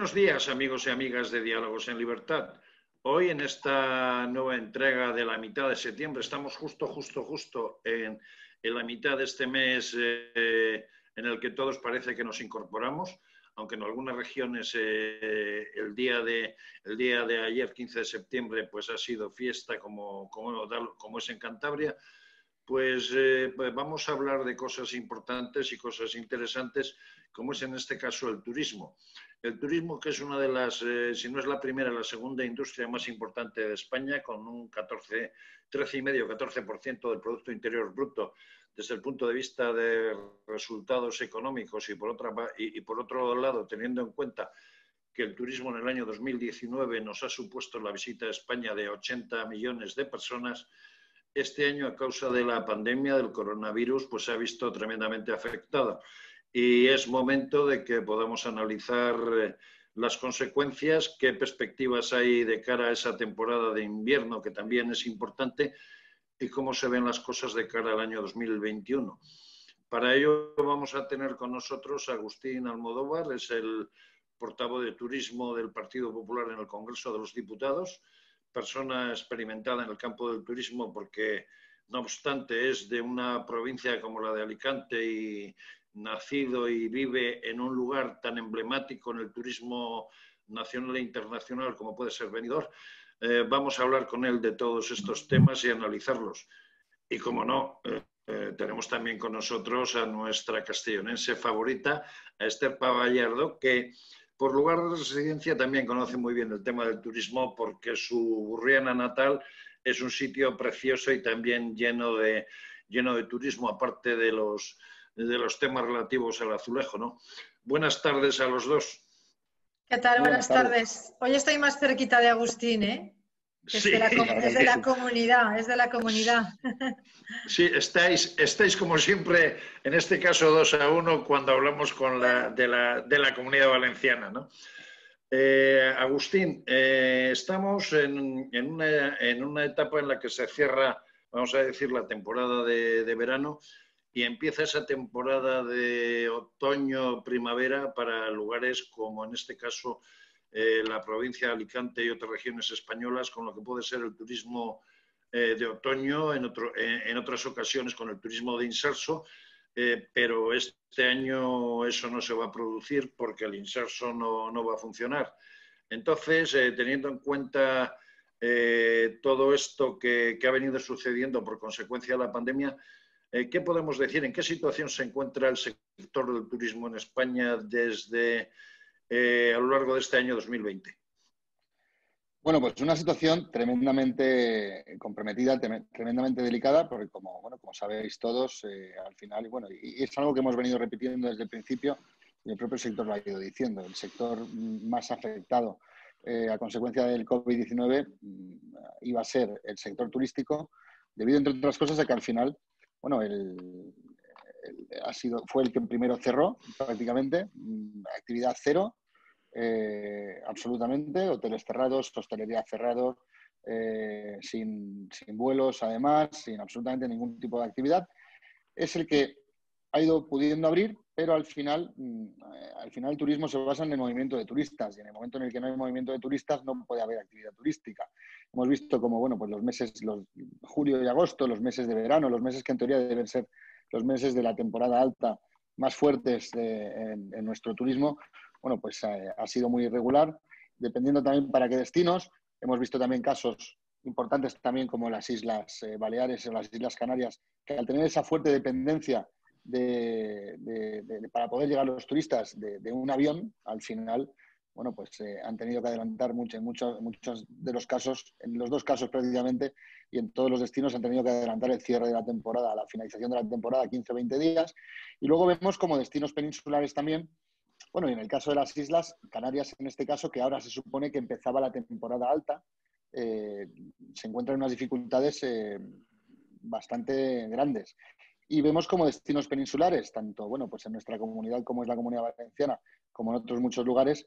Buenos días, amigos y amigas de Diálogos en Libertad. Hoy, en esta nueva entrega de la mitad de septiembre, estamos justo en la mitad de este mes en el que todos parece que nos incorporamos, aunque en algunas regiones el día de ayer, 15 de septiembre, pues ha sido fiesta como es en Cantabria. Pues vamos a hablar de cosas importantes y cosas interesantes, como es en este caso el turismo. El turismo, que es una de las, si no es la primera, la segunda industria más importante de España, con un 13,5-14% del Producto Interior Bruto desde el punto de vista de resultados económicos y por otro lado, teniendo en cuenta que el turismo en el año 2019 nos ha supuesto la visita a España de 80 millones de personas. Este año, a causa de la pandemia del coronavirus, pues se ha visto tremendamente afectado. Y es momento de que podamos analizar las consecuencias, qué perspectivas hay de cara a esa temporada de invierno, que también es importante, y cómo se ven las cosas de cara al año 2021. Para ello vamos a tener con nosotros a Agustín Almodóvar, es el portavoz de Turismo del Partido Popular en el Congreso de los Diputados, persona experimentada en el campo del turismo porque, no obstante, es de una provincia como la de Alicante y nacido y vive en un lugar tan emblemático en el turismo nacional e internacional como puede ser Benidorm. Vamos a hablar con él de todos estos temas y analizarlos. Y, como no, tenemos también con nosotros a nuestra castellonense favorita, a Esther Pavallardo, que por lugar de residencia también conoce muy bien el tema del turismo porque su Burriana natal es un sitio precioso y también lleno de turismo, aparte de los temas relativos al azulejo, ¿no? Buenas tardes a los dos. ¿Qué tal? Buenas tardes. Hoy estoy más cerquita de Agustín, ¿eh? Que sí, es de la comunidad, es de la comunidad. Sí, estáis como siempre, en este caso 2-1, cuando hablamos de la Comunidad Valenciana, ¿no? Agustín, estamos en una etapa en la que se cierra, vamos a decir, la temporada de verano y empieza esa temporada de otoño-primavera para lugares como, en este caso, la provincia de Alicante y otras regiones españolas, con lo que puede ser el turismo de otoño, en otras ocasiones con el turismo de inserso, pero este año eso no se va a producir porque el inserso no va a funcionar. Entonces, teniendo en cuenta todo esto que ha venido sucediendo por consecuencia de la pandemia, ¿qué podemos decir? ¿En qué situación se encuentra el sector del turismo en España desde a lo largo de este año 2020? Bueno, pues una situación tremendamente comprometida, tremendamente delicada, porque como sabéis todos, al final, y es algo que hemos venido repitiendo desde el principio, y el propio sector lo ha ido diciendo, el sector más afectado a consecuencia del COVID-19 iba a ser el sector turístico, debido, entre otras cosas, a que al final, fue el que primero cerró prácticamente, actividad cero. Absolutamente, hoteles cerrados, hostelería cerrados, sin vuelos además, sin absolutamente ningún tipo de actividad. Es el que ha ido pudiendo abrir, pero al final el turismo se basa en el movimiento de turistas y en el momento en el que no hay movimiento de turistas no puede haber actividad turística. Hemos visto como los meses, julio y agosto, los meses de verano, los meses que en teoría deben ser los meses de la temporada alta más fuertes en nuestro turismo, ha sido muy irregular, dependiendo también para qué destinos. Hemos visto también casos importantes también como las Islas Baleares o las Islas Canarias, que al tener esa fuerte dependencia para poder llegar a los turistas de un avión, al final, han tenido que adelantar muchos de los casos, en los dos casos prácticamente, y en todos los destinos han tenido que adelantar el cierre de la temporada, la finalización de la temporada, 15 o 20 días. Y luego vemos como destinos peninsulares también, y en el caso de las Islas Canarias, en este caso, que ahora se supone que empezaba la temporada alta, se encuentran unas dificultades bastante grandes. Y vemos como destinos peninsulares, tanto en nuestra comunidad como es la Comunidad Valenciana, como en otros muchos lugares,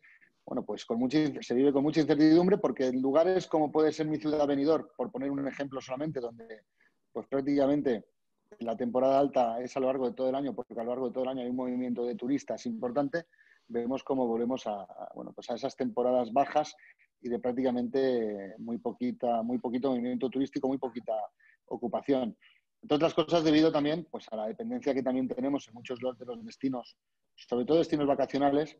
se vive con mucha incertidumbre, porque en lugares como puede ser mi ciudad Benidorm, por poner un ejemplo solamente, donde pues prácticamente la temporada alta es a lo largo de todo el año, porque a lo largo de todo el año hay un movimiento de turistas importante, vemos cómo volvemos bueno, pues a esas temporadas bajas y de prácticamente muy poquito movimiento turístico, muy poquita ocupación. Entre otras cosas, debido también pues, a la dependencia que también tenemos en muchos de los destinos, sobre todo destinos vacacionales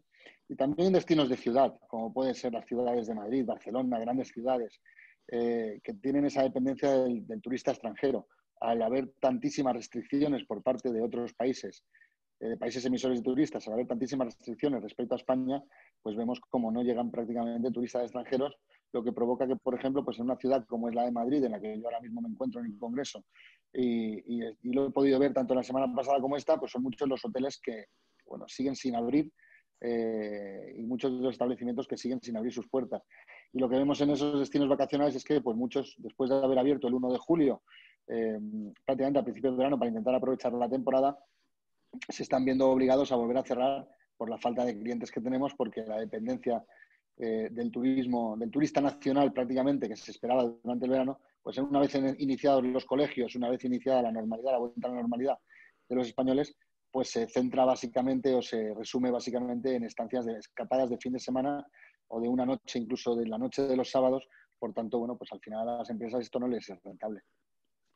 y también destinos de ciudad, como pueden ser las ciudades de Madrid, Barcelona, grandes ciudades, que tienen esa dependencia del turista extranjero. Al haber tantísimas restricciones por parte de otros países, países emisores de turistas, al haber tantísimas restricciones respecto a España, pues vemos como no llegan prácticamente turistas extranjeros, lo que provoca que, por ejemplo, pues en una ciudad como es la de Madrid, en la que yo ahora mismo me encuentro en el Congreso, y lo he podido ver tanto la semana pasada como esta, pues son muchos los hoteles que, bueno, siguen sin abrir y muchos de los establecimientos que siguen sin abrir sus puertas. Y lo que vemos en esos destinos vacacionales es que pues muchos, después de haber abierto el 1 de julio, prácticamente a principios de verano, para intentar aprovechar la temporada, se están viendo obligados a volver a cerrar por la falta de clientes que tenemos, porque la dependencia del turismo, del turista nacional prácticamente, que se esperaba durante el verano, pues una vez iniciados los colegios, una vez iniciada la normalidad, la vuelta a la normalidad de los españoles, pues se centra básicamente o se resume básicamente en estancias de escapadas de fin de semana o de una noche, incluso de la noche de los sábados. Por tanto, bueno, pues al final a las empresas esto no les es rentable.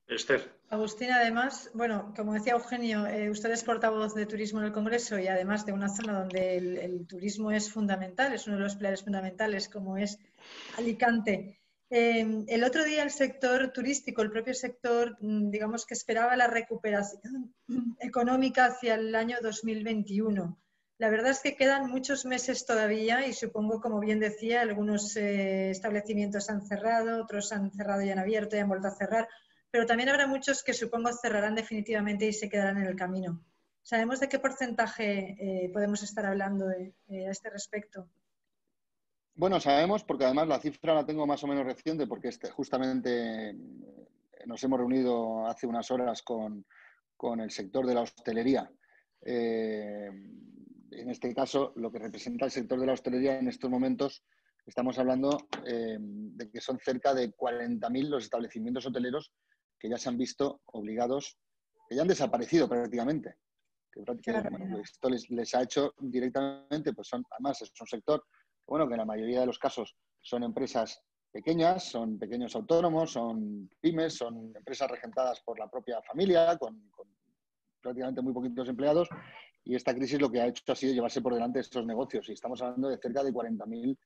Esther. Agustín, además, bueno, como decía Eugenio, usted es portavoz de turismo en el Congreso y además de una zona donde el turismo es fundamental, es uno de los pilares fundamentales, como es Alicante. El otro día el sector turístico, el propio sector, digamos que esperaba la recuperación económica hacia el año 2021. La verdad es que quedan muchos meses todavía y supongo, como bien decía, algunos establecimientos han cerrado, otros han cerrado y han abierto y han vuelto a cerrar, pero también habrá muchos que supongo cerrarán definitivamente y se quedarán en el camino. ¿Sabemos de qué porcentaje podemos estar hablando a este respecto? Bueno, sabemos, porque además la cifra la tengo más o menos reciente, porque justamente nos hemos reunido hace unas horas con el sector de la hostelería. En este caso, lo que representa el sector de la hostelería en estos momentos, estamos hablando de que son cerca de 40.000 los establecimientos hoteleros que ya se han visto obligados, que ya han desaparecido prácticamente. Bueno, esto les ha hecho directamente, pues además es un sector, bueno, que en la mayoría de los casos son empresas pequeñas, son pequeños autónomos, son pymes, son empresas regentadas por la propia familia, con prácticamente muy poquitos empleados, y esta crisis lo que ha hecho ha sido llevarse por delante estos negocios, y estamos hablando de cerca de 40.000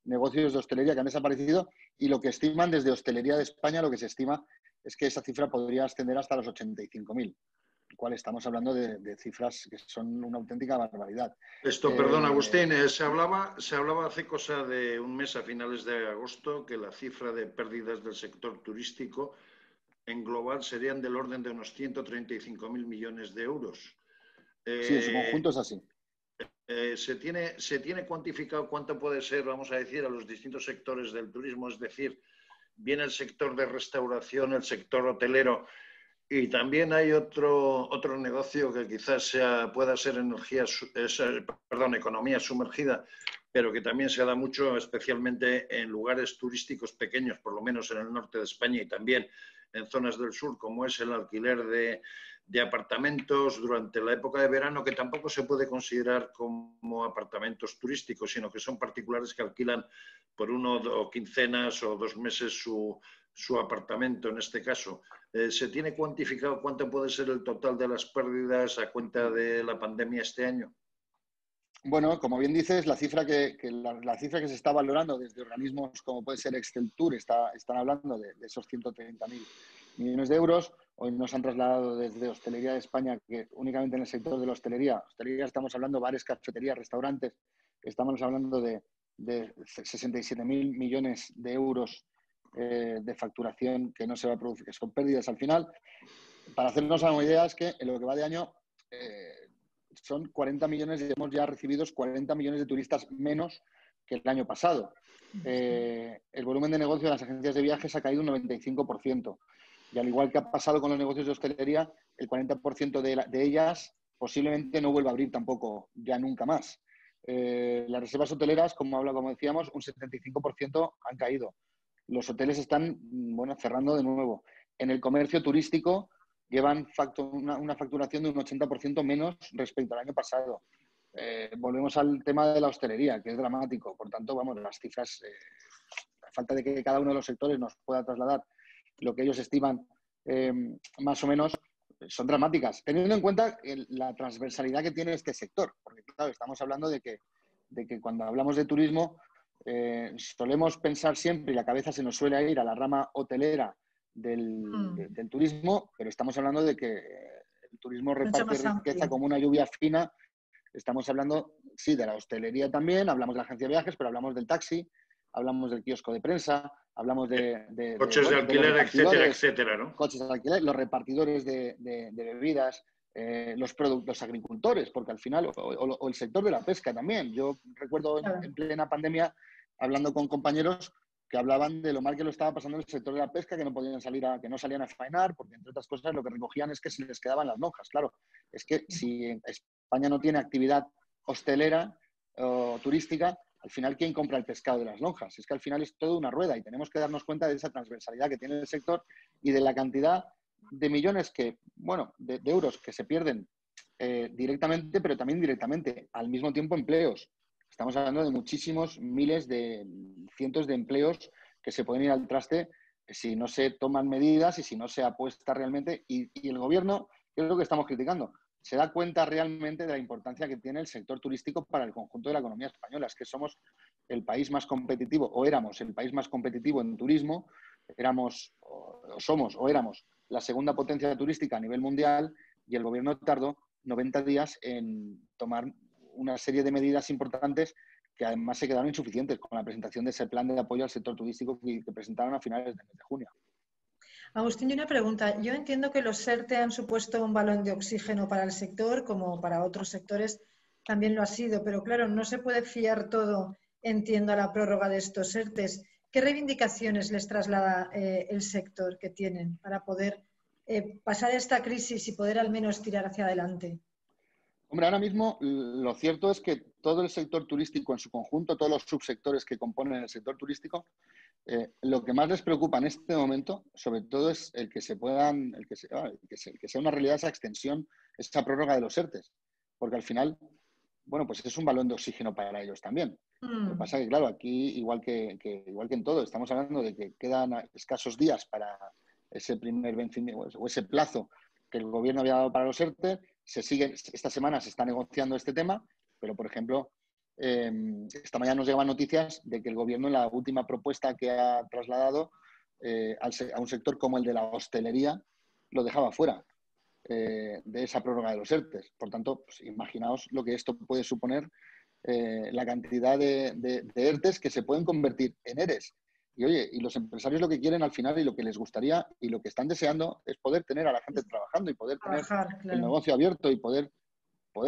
negocios de hostelería que han desaparecido, y lo que estiman desde Hostelería de España, lo que se estima es que esa cifra podría ascender hasta los 85.000. Cual estamos hablando de cifras que son una auténtica barbaridad. Perdón, Agustín, se hablaba hace cosa de un mes, a finales de agosto, que la cifra de pérdidas del sector turístico en global serían del orden de unos 135.000 millones de euros. Sí, en su conjunto es así. ¿Se tiene cuantificado cuánto puede ser, vamos a decir, a los distintos sectores del turismo? Es decir, viene el sector de restauración, el sector hotelero, y también hay otro negocio que quizás pueda ser economía sumergida, pero que también se da mucho, especialmente en lugares turísticos pequeños, por lo menos en el norte de España y también en zonas del sur, como es el alquiler de apartamentos durante la época de verano, que tampoco se puede considerar como apartamentos turísticos, sino que son particulares que alquilan por uno o quincenas o 2 meses su apartamento, en este caso. ¿Se tiene cuantificado cuánto puede ser el total de las pérdidas a cuenta de la pandemia este año? Bueno, como bien dices, la cifra que se está valorando desde organismos como puede ser Exceltur están hablando de esos 130.000 millones de euros. Hoy nos han trasladado desde Hostelería de España que únicamente en el sector de la hostelería estamos hablando bares, cafeterías, restaurantes, estamos hablando de 67.000 millones de euros de facturación que no se va a producir, que son pérdidas al final. Para hacernos una idea, es que en lo que va de año son 40 millones, y hemos ya recibido 40 millones de turistas menos que el año pasado. El volumen de negocio de las agencias de viajes ha caído un 95%. Y al igual que ha pasado con los negocios de hostelería, el 40% de ellas posiblemente no vuelva a abrir tampoco, ya nunca más. Las reservas hoteleras, como decíamos, un 75% han caído. Los hoteles están cerrando de nuevo. En el comercio turístico llevan una facturación de un 80% menos respecto al año pasado. volvemos al tema de la hostelería, que es dramático. Por tanto, vamos, las cifras, a falta de que cada uno de los sectores nos pueda trasladar lo que ellos estiman más o menos, son dramáticas, teniendo en cuenta la transversalidad que tiene este sector. Porque, claro, estamos hablando de que cuando hablamos de turismo solemos pensar siempre, y la cabeza se nos suele ir a la rama hotelera del turismo, pero estamos hablando de que el turismo reparte riqueza como una lluvia fina. Estamos hablando, sí, de la hostelería también, hablamos de la agencia de viajes, pero hablamos del taxi, hablamos del kiosco de prensa, hablamos de coches de alquiler, etcétera, etcétera, ¿no? Coches de alquiler, los repartidores de bebidas, los agricultores, porque al final, o el sector de la pesca también. Yo recuerdo en plena pandemia hablando con compañeros que hablaban de lo mal que lo estaba pasando en el sector de la pesca, que no salían a faenar, porque entre otras cosas lo que recogían es que se les quedaban las lonjas. Claro, es que si España no tiene actividad hostelera o turística, al final, ¿quién compra el pescado de las lonjas? Es que al final es toda una rueda y tenemos que darnos cuenta de esa transversalidad que tiene el sector y de la cantidad de millones de euros que se pierden directamente, pero también indirectamente, al mismo tiempo empleos. Estamos hablando de muchísimos miles de cientos de empleos que se pueden ir al traste si no se toman medidas y si no se apuesta realmente. Y el gobierno, ¿qué es lo que estamos criticando? Se da cuenta realmente de la importancia que tiene el sector turístico para el conjunto de la economía española. Es que somos el país más competitivo, o éramos el país más competitivo en turismo, éramos la segunda potencia turística a nivel mundial, y el gobierno tardó 90 días en tomar una serie de medidas importantes que además se quedaron insuficientes con la presentación de ese plan de apoyo al sector turístico que presentaron a finales del mes de junio. Agustín, y una pregunta. Yo entiendo que los ERTE han supuesto un balón de oxígeno para el sector, como para otros sectores también lo ha sido, pero claro, no se puede fiar todo, entiendo, a la prórroga de estos ERTEs. ¿Qué reivindicaciones les traslada el sector que tienen para poder pasar esta crisis y poder al menos tirar hacia adelante? Hombre, ahora mismo lo cierto es que todo el sector turístico en su conjunto, todos los subsectores que componen el sector turístico, lo que más les preocupa en este momento, sobre todo, es el que sea una realidad esa extensión, esa prórroga de los ERTEs, porque al final, bueno, pues es un balón de oxígeno para ellos también. Lo que pasa es que, claro, aquí, igual que en todo, estamos hablando de que quedan escasos días para ese primer vencimiento o ese plazo que el gobierno había dado para los ERTE. Esta semana se está negociando este tema, pero, por ejemplo, esta mañana nos llegaban noticias de que el gobierno, en la última propuesta que ha trasladado a un sector como el de la hostelería, lo dejaba fuera de esa prórroga de los ERTEs. Por tanto, pues, imaginaos lo que esto puede suponer, la cantidad de ERTEs que se pueden convertir en ERES. Y oye, y los empresarios lo que quieren al final, y lo que les gustaría y lo que están deseando, es poder tener a la gente trabajando y poder tener el negocio abierto y poder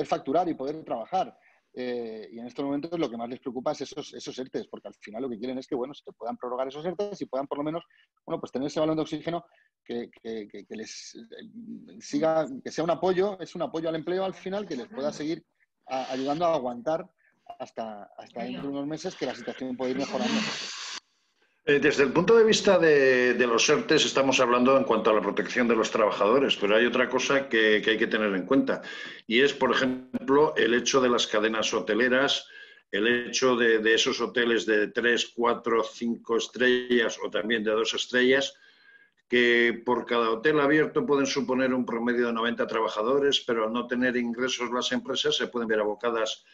facturar y poder trabajar. Y en estos momentos lo que más les preocupa es esos ERTEs, porque al final lo que quieren es que, bueno, se puedan prorrogar esos ERTEs y puedan por lo menos, bueno, pues tener ese balón de oxígeno que les siga, que sea un apoyo al empleo al final, que les pueda seguir ayudando a aguantar hasta dentro de unos meses, que la situación puede ir mejorando. Desde el punto de vista de los ERTEs estamos hablando en cuanto a la protección de los trabajadores, pero hay otra cosa que hay que tener en cuenta, y es, por ejemplo, el hecho de las cadenas hoteleras, el hecho de esos hoteles de 3, 4, 5 estrellas o también de 2 estrellas, que por cada hotel abierto pueden suponer un promedio de 90 trabajadores, pero al no tener ingresos las empresas se pueden ver abocadas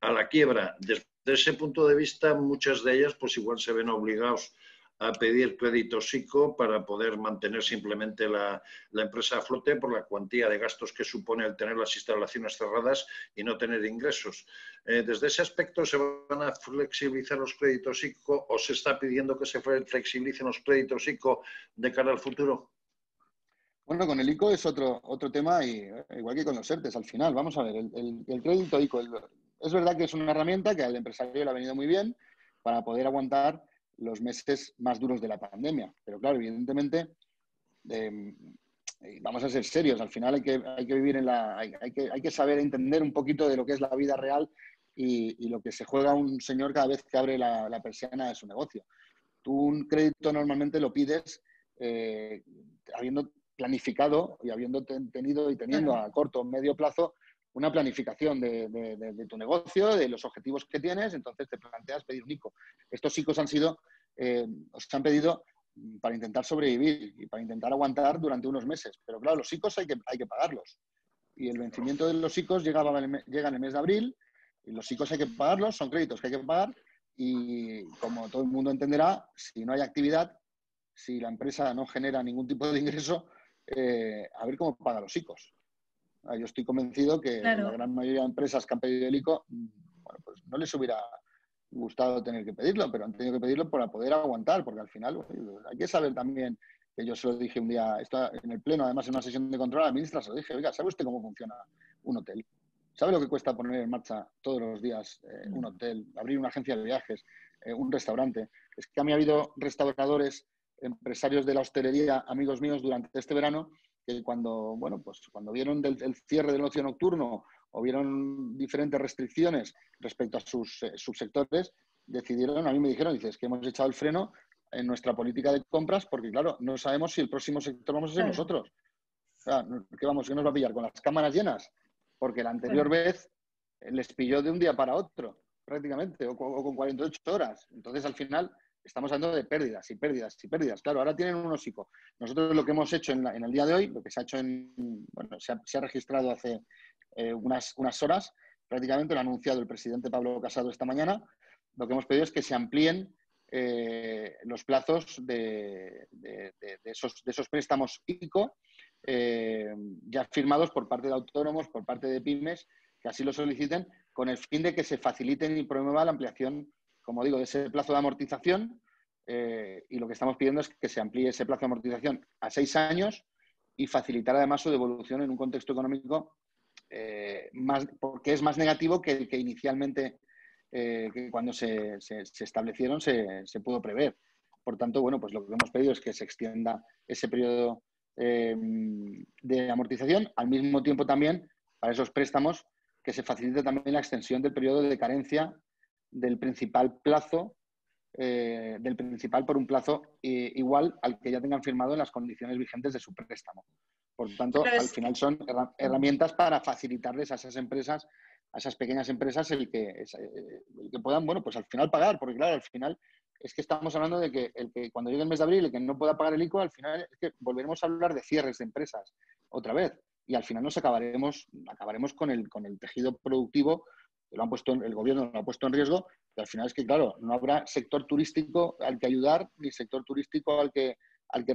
a la quiebra. Desde ese punto de vista, muchas de ellas pues igual se ven obligados a pedir créditos ICO para poder mantener simplemente la empresa a flote por la cuantía de gastos que supone el tener las instalaciones cerradas y no tener ingresos. Desde ese aspecto, ¿se van a flexibilizar los créditos ICO o se está pidiendo que se flexibilicen los créditos ICO de cara al futuro? Bueno, con el ICO es otro tema, igual que con los ERTEs al final. Vamos a ver, el crédito ICO, es verdad que es una herramienta que al empresario le ha venido muy bien para poder aguantar los meses más duros de la pandemia. Pero claro, evidentemente, vamos a ser serios. Al final hay que vivir hay que saber entender un poquito de lo que es la vida real y lo que se juega un señor cada vez que abre la persiana de su negocio. Tú un crédito normalmente lo pides habiendo planificado y habiendo teniendo a corto o medio plazo una planificación de tu negocio, de los objetivos que tienes, entonces te planteas pedir un ICO. Estos ICOs os han pedido para intentar sobrevivir y para intentar aguantar durante unos meses. Pero claro, los ICOs hay que pagarlos. Y el vencimiento de los ICOs llega en el mes de abril, y los ICOs hay que pagarlos, son créditos que hay que pagar, y como todo el mundo entenderá, si no hay actividad, si la empresa no genera ningún tipo de ingreso, a ver cómo paga los ICOs. Yo estoy convencido que la gran mayoría de empresas que han pedido el ICO, bueno, pues no les hubiera gustado tener que pedirlo, pero han tenido que pedirlo para poder aguantar, porque al final hay que saber también, que yo se lo dije un día, en el pleno, además en una sesión de control a la ministra, se lo dije, oiga, ¿sabe usted cómo funciona un hotel? ¿Sabe lo que cuesta poner en marcha todos los días un hotel, abrir una agencia de viajes, un restaurante? Es que a mí ha habido restauradores, empresarios de la hostelería, amigos míos, durante este verano, que cuando vieron el cierre del ocio nocturno o vieron diferentes restricciones respecto a sus subsectores, decidieron, a mí me dijeron, es que hemos echado el freno en nuestra política de compras porque, claro, no sabemos si el próximo sector vamos a ser nosotros. O sea, ¿qué nos va a pillar? ¿Con las cámaras llenas? Porque la anterior vez les pilló de un día para otro, prácticamente, o con 48 horas. Entonces, al final, estamos hablando de pérdidas y pérdidas y pérdidas. Claro, ahora tienen unos ICO. Nosotros lo que hemos hecho en el día de hoy, lo que se ha hecho se ha registrado hace unas horas, prácticamente lo ha anunciado el presidente Pablo Casado esta mañana. Lo que hemos pedido es que se amplíen los plazos de esos préstamos ICO ya firmados por parte de autónomos, por parte de pymes, que así lo soliciten, con el fin de que se faciliten y promueva la ampliación, como digo, de ese plazo de amortización, y lo que estamos pidiendo es que se amplíe ese plazo de amortización a 6 años y facilitar además su devolución en un contexto económico porque es más negativo que el que inicialmente, que cuando se establecieron, se pudo prever. Por tanto, bueno, pues lo que hemos pedido es que se extienda ese periodo de amortización, al mismo tiempo también para esos préstamos que se facilite también la extensión del periodo de carencia del principal plazo, por un plazo igual al que ya tengan firmado en las condiciones vigentes de su préstamo. Por tanto, al final son herramientas para facilitarles a esas empresas, a esas pequeñas empresas, el que puedan, bueno, pues al final pagar, porque claro, al final es que estamos hablando de que cuando llegue el mes de abril, el que no pueda pagar el ICO, al final es que volveremos a hablar de cierres de empresas otra vez. Y al final acabaremos con el tejido productivo, que el gobierno lo ha puesto en riesgo, y al final es que, claro, no habrá sector turístico al que ayudar, ni sector turístico al que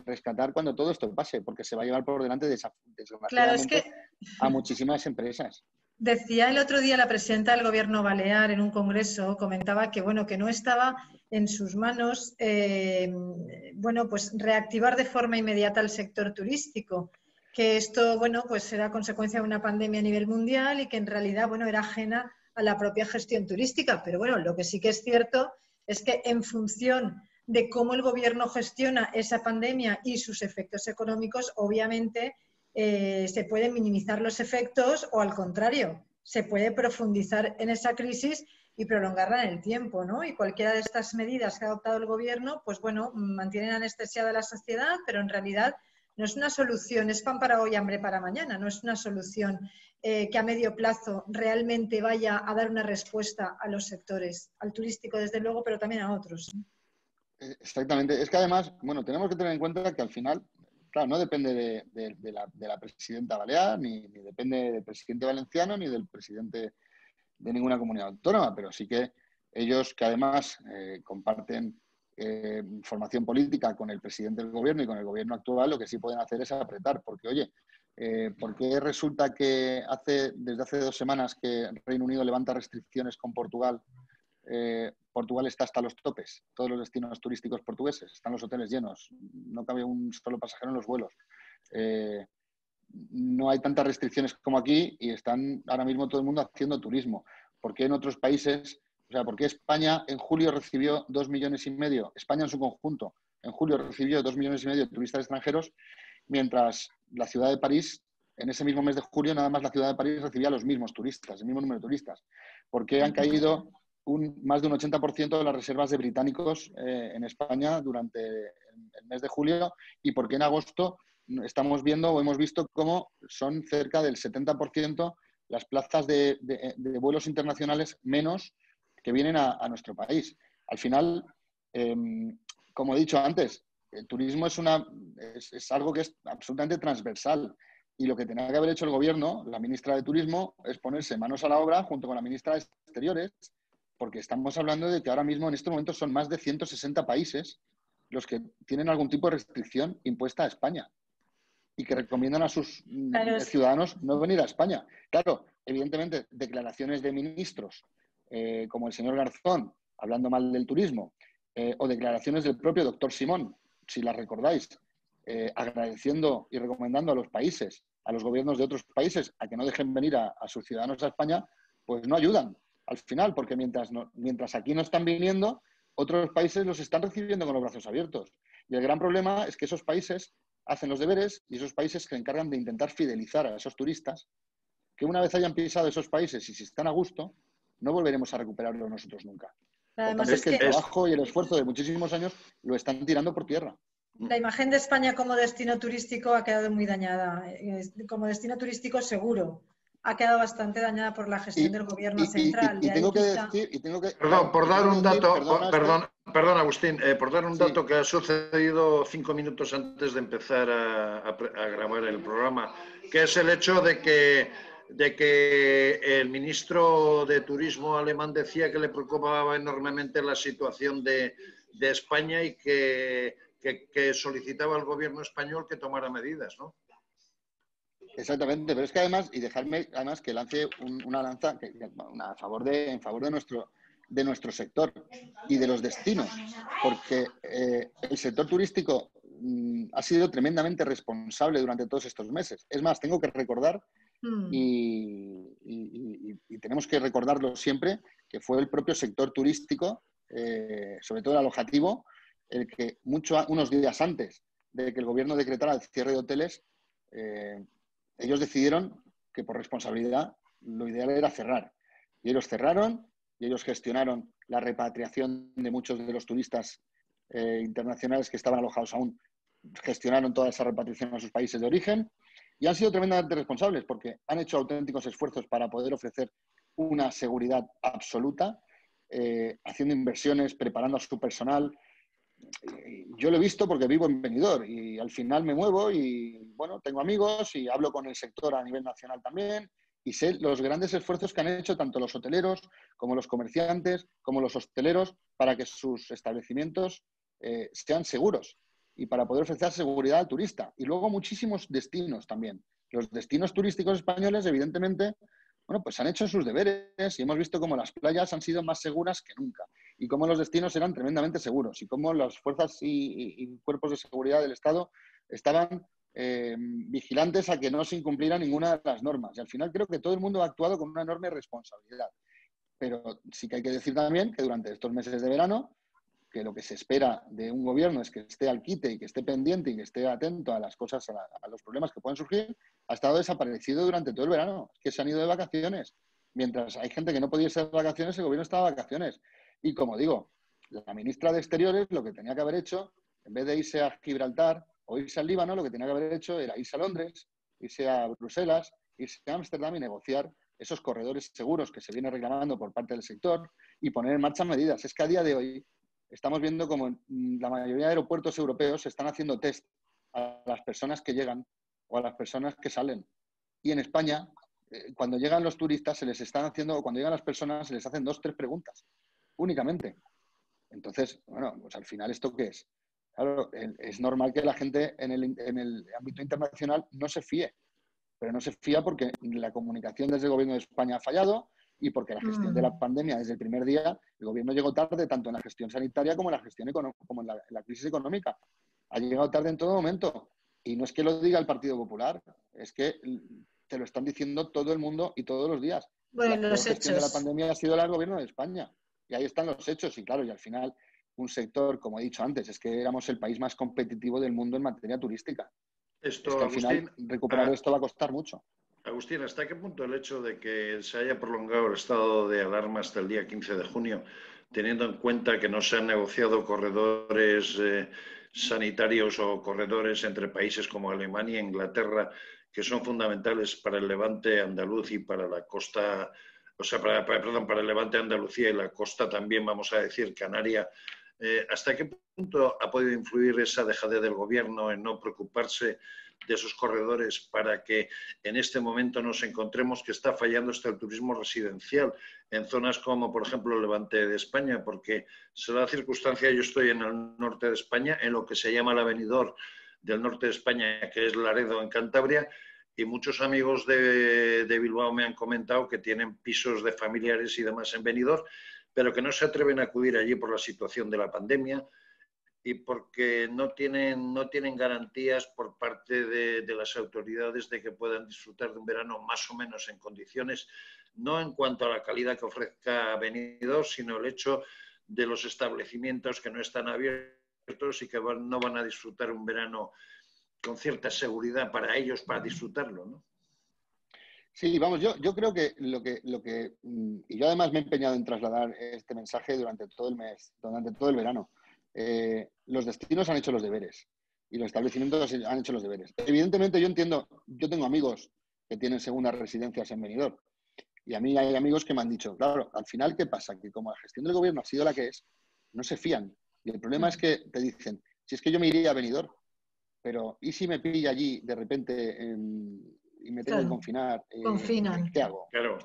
rescatar cuando todo esto pase, porque se va a llevar por delante, desgraciadamente, a muchísimas empresas. Decía el otro día la presidenta del Gobierno balear en un congreso, comentaba que, bueno, que no estaba en sus manos pues reactivar de forma inmediata el sector turístico, que esto, bueno, pues era consecuencia de una pandemia a nivel mundial y que en realidad, bueno, era ajena a la propia gestión turística. Pero bueno, lo que sí que es cierto es que en función de cómo el gobierno gestiona esa pandemia y sus efectos económicos, obviamente se pueden minimizar los efectos o, al contrario, se puede profundizar en esa crisis y prolongarla en el tiempo, ¿no? Y cualquiera de estas medidas que ha adoptado el gobierno, pues bueno, mantienen anestesiada a la sociedad, pero en realidad no es una solución, es pan para hoy, hambre para mañana, no es una solución que a medio plazo realmente vaya a dar una respuesta a los sectores, al turístico desde luego, pero también a otros. Exactamente. Es que además, bueno, tenemos que tener en cuenta que al final, claro, no depende de la presidenta balear, ni depende del presidente valenciano, ni del presidente de ninguna comunidad autónoma, pero sí que ellos, que además comparten formación política con el presidente del gobierno y con el gobierno actual, lo que sí pueden hacer es apretar, porque, oye, ¿por qué resulta que desde hace 2 semanas que Reino Unido levanta restricciones con Portugal? Portugal está hasta los topes, todos los destinos turísticos portugueses, están los hoteles llenos, no cabe un solo pasajero en los vuelos. No hay tantas restricciones como aquí y están ahora mismo todo el mundo haciendo turismo. ¿Por qué en otros países, por qué España en julio recibió 2,5 millones, España en su conjunto, en julio recibió 2,5 millones de turistas extranjeros, mientras la ciudad de París, en ese mismo mes de julio, nada más la ciudad de París recibía los mismos turistas, el mismo número de turistas? ¿Por qué han caído más de un 80% de las reservas de británicos en España durante el mes de julio? ¿Y por qué en agosto estamos viendo o hemos visto cómo son cerca del 70% las plazas de vuelos internacionales menos que vienen a nuestro país. Al final, como he dicho antes, el turismo es algo que es absolutamente transversal. Y lo que tenía que haber hecho el gobierno, la ministra de Turismo, es ponerse manos a la obra junto con la ministra de Exteriores, porque estamos hablando de que ahora mismo en estos momentos son más de 160 países los que tienen algún tipo de restricción impuesta a España y que recomiendan a sus ciudadanos no venir a España. Claro, evidentemente, declaraciones de ministros como el señor Garzón, hablando mal del turismo, o declaraciones del propio doctor Simón, si las recordáis, agradeciendo y recomendando a los países, a los gobiernos de otros países, a que no dejen venir a sus ciudadanos a España, pues no ayudan al final, porque mientras aquí no están viniendo, otros países los están recibiendo con los brazos abiertos. Y el gran problema es que esos países hacen los deberes y esos países se encargan de intentar fidelizar a esos turistas, que una vez hayan pisado esos países y si están a gusto, no volveremos a recuperarlo nosotros nunca. Además es que el trabajo y el esfuerzo de muchísimos años lo están tirando por tierra. La imagen de España como destino turístico ha quedado muy dañada. Como destino turístico seguro. Ha quedado bastante dañada por la gestión del gobierno central. Y tengo que decir... Perdón, por dar un dato... Perdón, Agustín, por dar un dato que ha sucedido 5 minutos antes de empezar a grabar el programa, que es el hecho de que el ministro de Turismo alemán decía que le preocupaba enormemente la situación de España y que solicitaba al gobierno español que tomara medidas, ¿no? Exactamente, pero es que además, y dejarme además que lance una lanza en favor de nuestro sector y de los destinos, porque el sector turístico ha sido tremendamente responsable durante todos estos meses. Es más, tengo que recordar, y tenemos que recordarlo siempre, que fue el propio sector turístico, sobre todo el alojativo, el que unos días antes de que el gobierno decretara el cierre de hoteles, ellos decidieron que por responsabilidad lo ideal era cerrar. Y ellos cerraron y ellos gestionaron la repatriación de muchos de los turistas internacionales que estaban alojados aún. Gestionaron toda esa repatriación a sus países de origen y han sido tremendamente responsables porque han hecho auténticos esfuerzos para poder ofrecer una seguridad absoluta, haciendo inversiones, preparando a su personal. Yo lo he visto porque vivo en Benidorm y al final me muevo y, bueno, tengo amigos y hablo con el sector a nivel nacional también y sé los grandes esfuerzos que han hecho tanto los hoteleros como los comerciantes, como los hosteleros, para que sus establecimientos sean seguros y para poder ofrecer seguridad al turista. Y luego muchísimos destinos también. Los destinos turísticos españoles, evidentemente, bueno, pues han hecho sus deberes y hemos visto cómo las playas han sido más seguras que nunca y cómo los destinos eran tremendamente seguros y cómo las fuerzas y cuerpos de seguridad del Estado estaban vigilantes a que no se incumpliera ninguna de las normas. Y al final creo que todo el mundo ha actuado con una enorme responsabilidad. Pero sí que hay que decir también que durante estos meses de verano, que lo que se espera de un gobierno es que esté al quite y que esté pendiente y que esté atento a las cosas, a los problemas que pueden surgir, ha estado desaparecido durante todo el verano, que se han ido de vacaciones. Mientras hay gente que no podía irse de vacaciones, el gobierno estaba de vacaciones. Y como digo, la ministra de Exteriores lo que tenía que haber hecho, en vez de irse a Gibraltar o irse al Líbano, lo que tenía que haber hecho era irse a Londres, irse a Bruselas, irse a Ámsterdam y negociar esos corredores seguros que se viene reclamando por parte del sector y poner en marcha medidas. Es que a día de hoy estamos viendo como en la mayoría de aeropuertos europeos se están haciendo test a las personas que llegan o a las personas que salen. Y en España, cuando llegan los turistas, se les están haciendo, o cuando llegan las personas, se les hacen 2 o 3 preguntas, únicamente. Entonces, bueno, pues al final, ¿esto qué es? Claro, es normal que la gente en el ámbito internacional no se fíe, pero no se fía porque la comunicación desde el gobierno de España ha fallado y porque la gestión de la pandemia desde el primer día, el gobierno llegó tarde tanto en la gestión sanitaria como en la gestión como en la crisis económica. Ha llegado tarde en todo momento. Y no es que lo diga el Partido Popular, es que te lo están diciendo todo el mundo y todos los días. Bueno, la los gestión hechos. de la pandemia ha sido el gobierno de España. Y ahí están los hechos. Y claro, y al final, un sector, como he dicho antes, es que éramos el país más competitivo del mundo en materia turística. Esto, es que al Agustín, final recuperar esto va a costar mucho. Agustín, ¿hasta qué punto el hecho de que se haya prolongado el estado de alarma hasta el día 15 de junio, teniendo en cuenta que no se han negociado corredores sanitarios o corredores entre países como Alemania e Inglaterra, que son fundamentales para el levante andaluz y para la costa, o sea, para el levante de Andalucía y la costa también, vamos a decir, canaria. ¿Hasta qué punto ha podido influir esa dejadez del gobierno en no preocuparse de esos corredores para que en este momento nos encontremos que está fallando hasta el turismo residencial en zonas como, por ejemplo, el levante de España? Porque se da la circunstancia, yo estoy en el norte de España, en lo que se llama la Benidorm del norte de España, que es Laredo, en Cantabria, y muchos amigos de Bilbao me han comentado que tienen pisos de familiares y demás en Benidorm, pero que no se atreven a acudir allí por la situación de la pandemia y porque no tienen garantías por parte de las autoridades de que puedan disfrutar de un verano más o menos en condiciones, no en cuanto a la calidad que ofrezca Benidorm, sino el hecho de los establecimientos que no están abiertos y que no van a disfrutar un verano con cierta seguridad para ellos, para disfrutarlo, ¿no? Sí, vamos, yo creo que y yo además me he empeñado en trasladar este mensaje durante todo el mes, durante todo el verano. Los destinos han hecho los deberes y los establecimientos han hecho los deberes. Evidentemente yo entiendo, yo tengo amigos que tienen segundas residencias en Benidorm y a mí hay amigos que me han dicho, claro, al final, ¿qué pasa? Que como la gestión del gobierno ha sido la que es, no se fían. Y el problema es que te dicen, si es que yo me iría a Benidorm, pero ¿y si me pilla allí de repente y me tengo que confinar? Confinan. ¿Qué hago? Claro.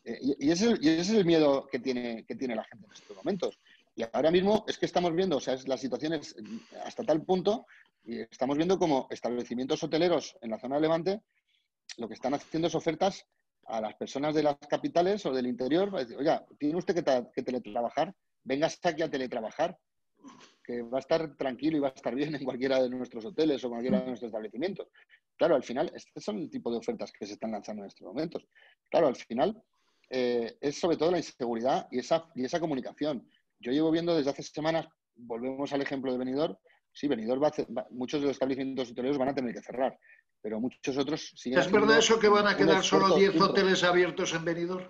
Y ese es el miedo que tiene la gente en estos momentos. Y ahora mismo es que estamos viendo, o sea, la situación es hasta tal punto, y estamos viendo como establecimientos hoteleros en la zona de Levante lo que están haciendo es ofertas a las personas de las capitales o del interior. Oiga, ¿tiene usted que teletrabajar? Véngase aquí a teletrabajar, que va a estar tranquilo y va a estar bien en cualquiera de nuestros hoteles o cualquiera de nuestros establecimientos. Claro, al final, estos son el tipo de ofertas que se están lanzando en estos momentos. Claro, al final, es sobre todo la inseguridad y esa comunicación. Yo llevo viendo desde hace semanas, volvemos al ejemplo de Benidorm, sí, Benidorm muchos de los establecimientos hoteleros van a tener que cerrar, pero muchos otros siguen ¿Es verdad eso que van a quedar solo 10 hoteles abiertos en Benidorm?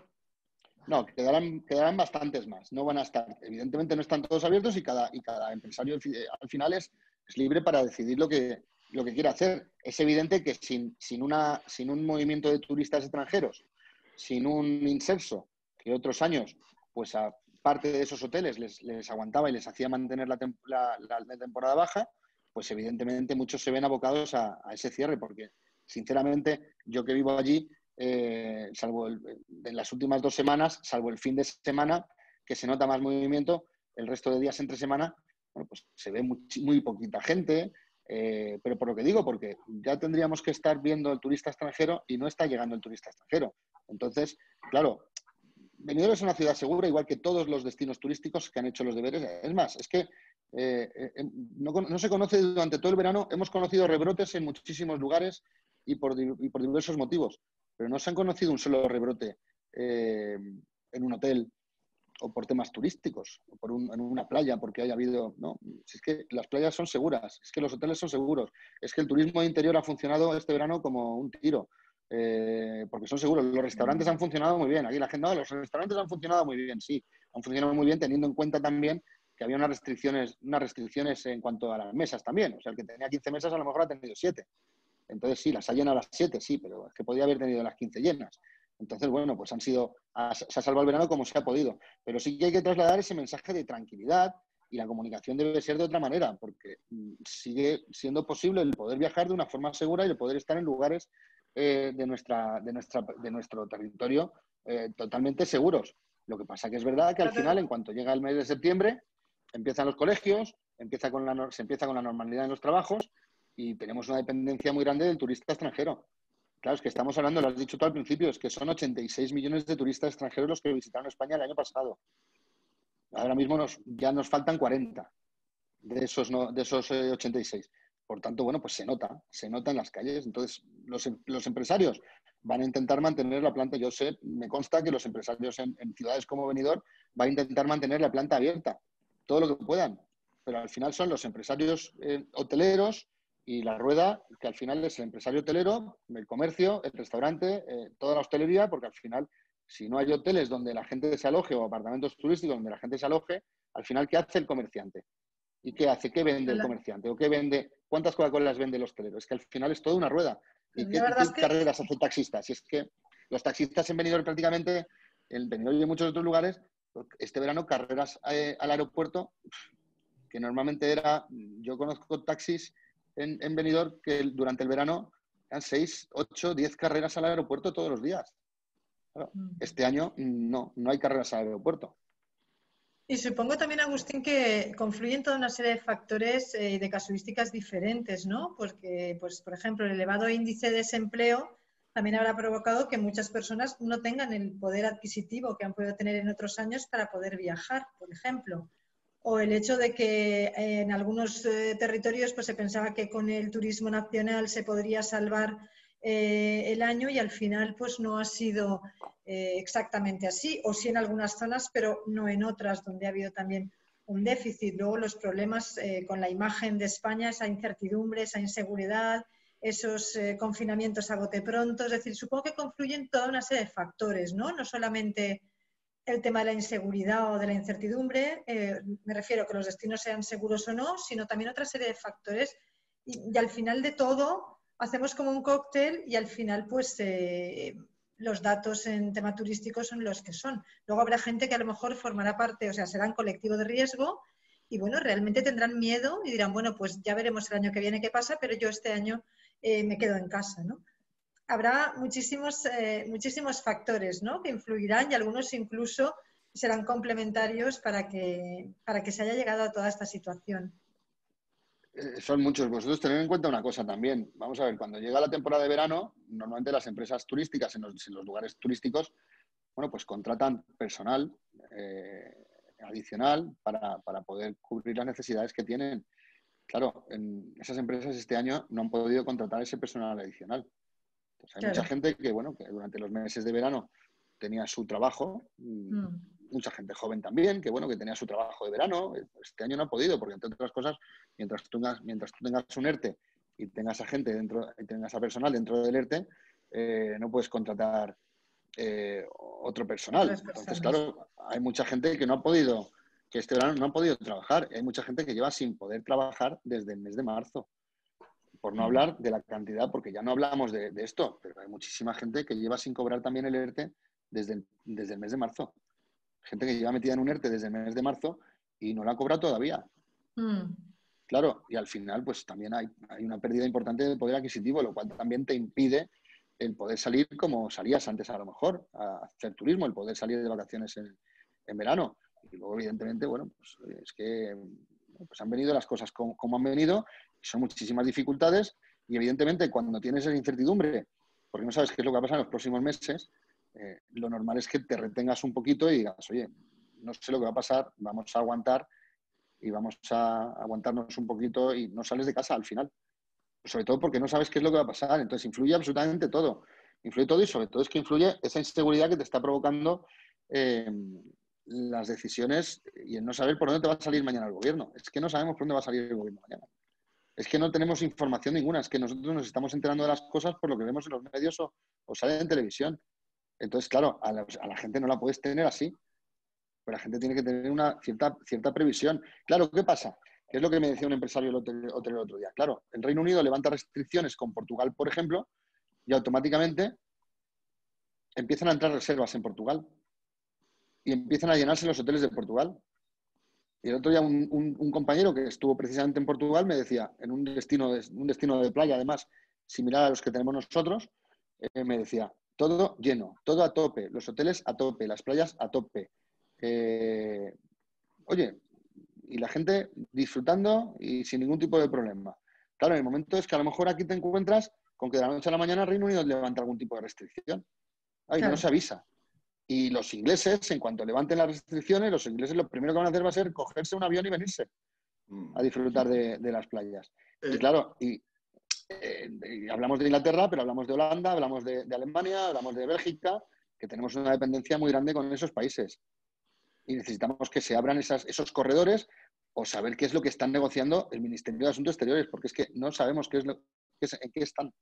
No, quedarán bastantes más. No van a estar, evidentemente no están todos abiertos y cada empresario al final es libre para decidir lo que quiere hacer. Es evidente que sin un movimiento de turistas extranjeros, sin un inserso, que otros años, pues a parte de esos hoteles les aguantaba y les hacía mantener la temporada baja, pues evidentemente muchos se ven abocados a ese cierre, porque sinceramente yo que vivo allí, salvo en las últimas 2 semanas, salvo el fin de semana, que se nota más movimiento, el resto de días entre semana, bueno, pues se ve muy poquita gente, pero por lo que digo, porque ya tendríamos que estar viendo el turista extranjero y no está llegando el turista extranjero. Entonces, claro, Benidorm es una ciudad segura, igual que todos los destinos turísticos que han hecho los deberes. Es más, es que no se conoce durante todo el verano, hemos conocido rebrotes en muchísimos lugares y por diversos motivos, pero no se han conocido un solo rebrote en un hotel o por temas turísticos, o en una playa, porque haya habido... No, si es que las playas son seguras, es que los hoteles son seguros, es que el turismo de interior ha funcionado este verano como un tiro, porque son seguros. Los restaurantes han funcionado muy bien. Aquí la gente, no, los restaurantes han funcionado muy bien, sí, han funcionado muy bien teniendo en cuenta también que había unas restricciones en cuanto a las mesas también. O sea, el que tenía 15 mesas a lo mejor ha tenido 7. Entonces sí, las ha llenado las 7, sí, pero es que podía haber tenido las 15 llenas. Entonces, bueno, pues se ha salvado el verano como se ha podido. Pero sí que hay que trasladar ese mensaje de tranquilidad y la comunicación debe ser de otra manera, porque sigue siendo posible el poder viajar de una forma segura y el poder estar en lugares de nuestro territorio totalmente seguros. Lo que pasa que es verdad que al final, en cuanto llega el mes de septiembre, empiezan los colegios, se empieza con la normalidad en los trabajos y tenemos una dependencia muy grande del turista extranjero. Claro, es que estamos hablando, lo has dicho tú al principio, es que son 86 millones de turistas extranjeros los que visitaron España el año pasado. Ahora mismo ya nos faltan 40 de esos 86. Por tanto, bueno, pues se nota en las calles. Entonces, los empresarios van a intentar mantener la planta. Yo sé, me consta que los empresarios en ciudades como Benidorm van a intentar mantener la planta abierta, todo lo que puedan. Pero al final son los empresarios hoteleros y la rueda, que al final es el empresario hotelero, el comercio, el restaurante, toda la hostelería, porque al final, si no hay hoteles donde la gente se aloje o apartamentos turísticos donde la gente se aloje, al final, ¿qué hace el comerciante? ¿Y qué hace? ¿Qué vende el comerciante? ¿O qué vende? ¿Cuántas Coca-Colas vende el hostelero? Es que al final es toda una rueda. ¿Y La verdad es qué que carreras hace el taxista? Si es que los taxistas en Benidorm prácticamente, en Benidorm y en muchos otros lugares, este verano carreras al aeropuerto, que normalmente era, yo conozco taxis en Benidorm que durante el verano eran 6, 8, 10 carreras al aeropuerto todos los días. Claro, este año no hay carreras al aeropuerto. y supongo también, Agustín, que confluyen toda una serie de factores y de casuísticas diferentes, ¿no? Porque, pues, por ejemplo, el elevado índice de desempleo también habrá provocado que muchas personas no tengan el poder adquisitivo que han podido tener en otros años para poder viajar, por ejemplo. O el hecho de que en algunos territorios pues, se pensaba que con el turismo nacional se podría salvar el año y al final pues no ha sido exactamente así, o sí en algunas zonas, pero no en otras, donde ha habido también un déficit. Luego los problemas con la imagen de España, esa incertidumbre, esa inseguridad, esos confinamientos a bote pronto, es decir, supongo que confluyen toda una serie de factores, ¿no? No solamente el tema de la inseguridad o de la incertidumbre, me refiero a que los destinos sean seguros o no, sino también otra serie de factores y al final de todo hacemos como un cóctel y al final pues los datos en tema turístico son los que son. Luego habrá gente que a lo mejor formará parte, o sea, serán colectivo de riesgo y bueno, realmente tendrán miedo y dirán, bueno, pues ya veremos el año que viene qué pasa, pero yo este año me quedo en casa, ¿no? Habrá muchísimos factores, ¿no? Que influirán y algunos incluso serán complementarios para que se haya llegado a toda esta situación. Son muchos. Vosotros tened en cuenta una cosa también. Vamos a ver, cuando llega la temporada de verano, normalmente las empresas turísticas en los lugares turísticos, bueno, pues contratan personal adicional para poder cubrir las necesidades que tienen. Claro, en esas empresas este año no han podido contratar ese personal adicional. Entonces, hay mucha Claro. gente que, bueno, que durante los meses de verano tenía su trabajo, mucha gente joven también, que, bueno, que tenía su trabajo de verano. Este año no ha podido, porque, entre otras cosas, mientras tú tengas un ERTE y tengas a gente dentro, y tengas a personal dentro del ERTE, no puedes contratar otro personal. Otras Entonces, personas. claro, hay mucha gente que no ha podido, que este verano no ha podido trabajar. Hay mucha gente que lleva sin poder trabajar desde el mes de marzo. Por no hablar de la cantidad, porque ya no hablamos de esto, pero hay muchísima gente que lleva sin cobrar también el ERTE desde el mes de marzo. Gente que lleva metida en un ERTE desde el mes de marzo y no la ha cobrado todavía. Claro, y al final pues también hay una pérdida importante de poder adquisitivo, lo cual también te impide el poder salir como salías antes a lo mejor, a hacer turismo, el poder salir de vacaciones en verano. Y luego, evidentemente, bueno, pues es que pues han venido las cosas como han venido, son muchísimas dificultades y evidentemente cuando tienes esa incertidumbre, porque no sabes qué es lo que va a pasar en los próximos meses, lo normal es que te retengas un poquito y digas, oye, no sé lo que va a pasar, vamos a aguantar y vamos a aguantarnos un poquito y no sales de casa al final. Sobre todo porque no sabes qué es lo que va a pasar. Entonces influye absolutamente todo. Influye todo y sobre todo es que influye esa inseguridad que te está provocando las decisiones y el no saber por dónde te va a salir mañana el gobierno. Es que no sabemos por dónde va a salir el gobierno mañana. Es que no tenemos información ninguna. Es que nosotros nos estamos enterando de las cosas por lo que vemos en los medios o sale en televisión. Entonces, claro, a la gente no la puedes tener así. Pero la gente tiene que tener una cierta previsión. Claro, ¿qué pasa? ¿Qué es lo que me decía un empresario el otro día? Claro, el Reino Unido levanta restricciones con Portugal, por ejemplo, y automáticamente empiezan a entrar reservas en Portugal y empiezan a llenarse los hoteles de Portugal. Y el otro día un compañero que estuvo precisamente en Portugal me decía, en un destino de playa, además, similar a los que tenemos nosotros, me decía, todo lleno, todo a tope, los hoteles a tope, las playas a tope. Oye, y la gente disfrutando y sin ningún tipo de problema. Claro, en el momento es que a lo mejor aquí te encuentras con que de la noche a la mañana el Reino Unido levanta algún tipo de restricción. Ay, claro. No se avisa. Y los ingleses, en cuanto levanten las restricciones, los ingleses lo primero que van a hacer va a ser cogerse un avión y venirse a disfrutar de las playas. Y claro, y hablamos de Inglaterra, pero hablamos de Holanda, hablamos de Alemania, hablamos de Bélgica, que tenemos una dependencia muy grande con esos países. Y necesitamos que se abran esos corredores o saber qué es lo que están negociando el Ministerio de Asuntos Exteriores, porque es que no sabemos en qué están.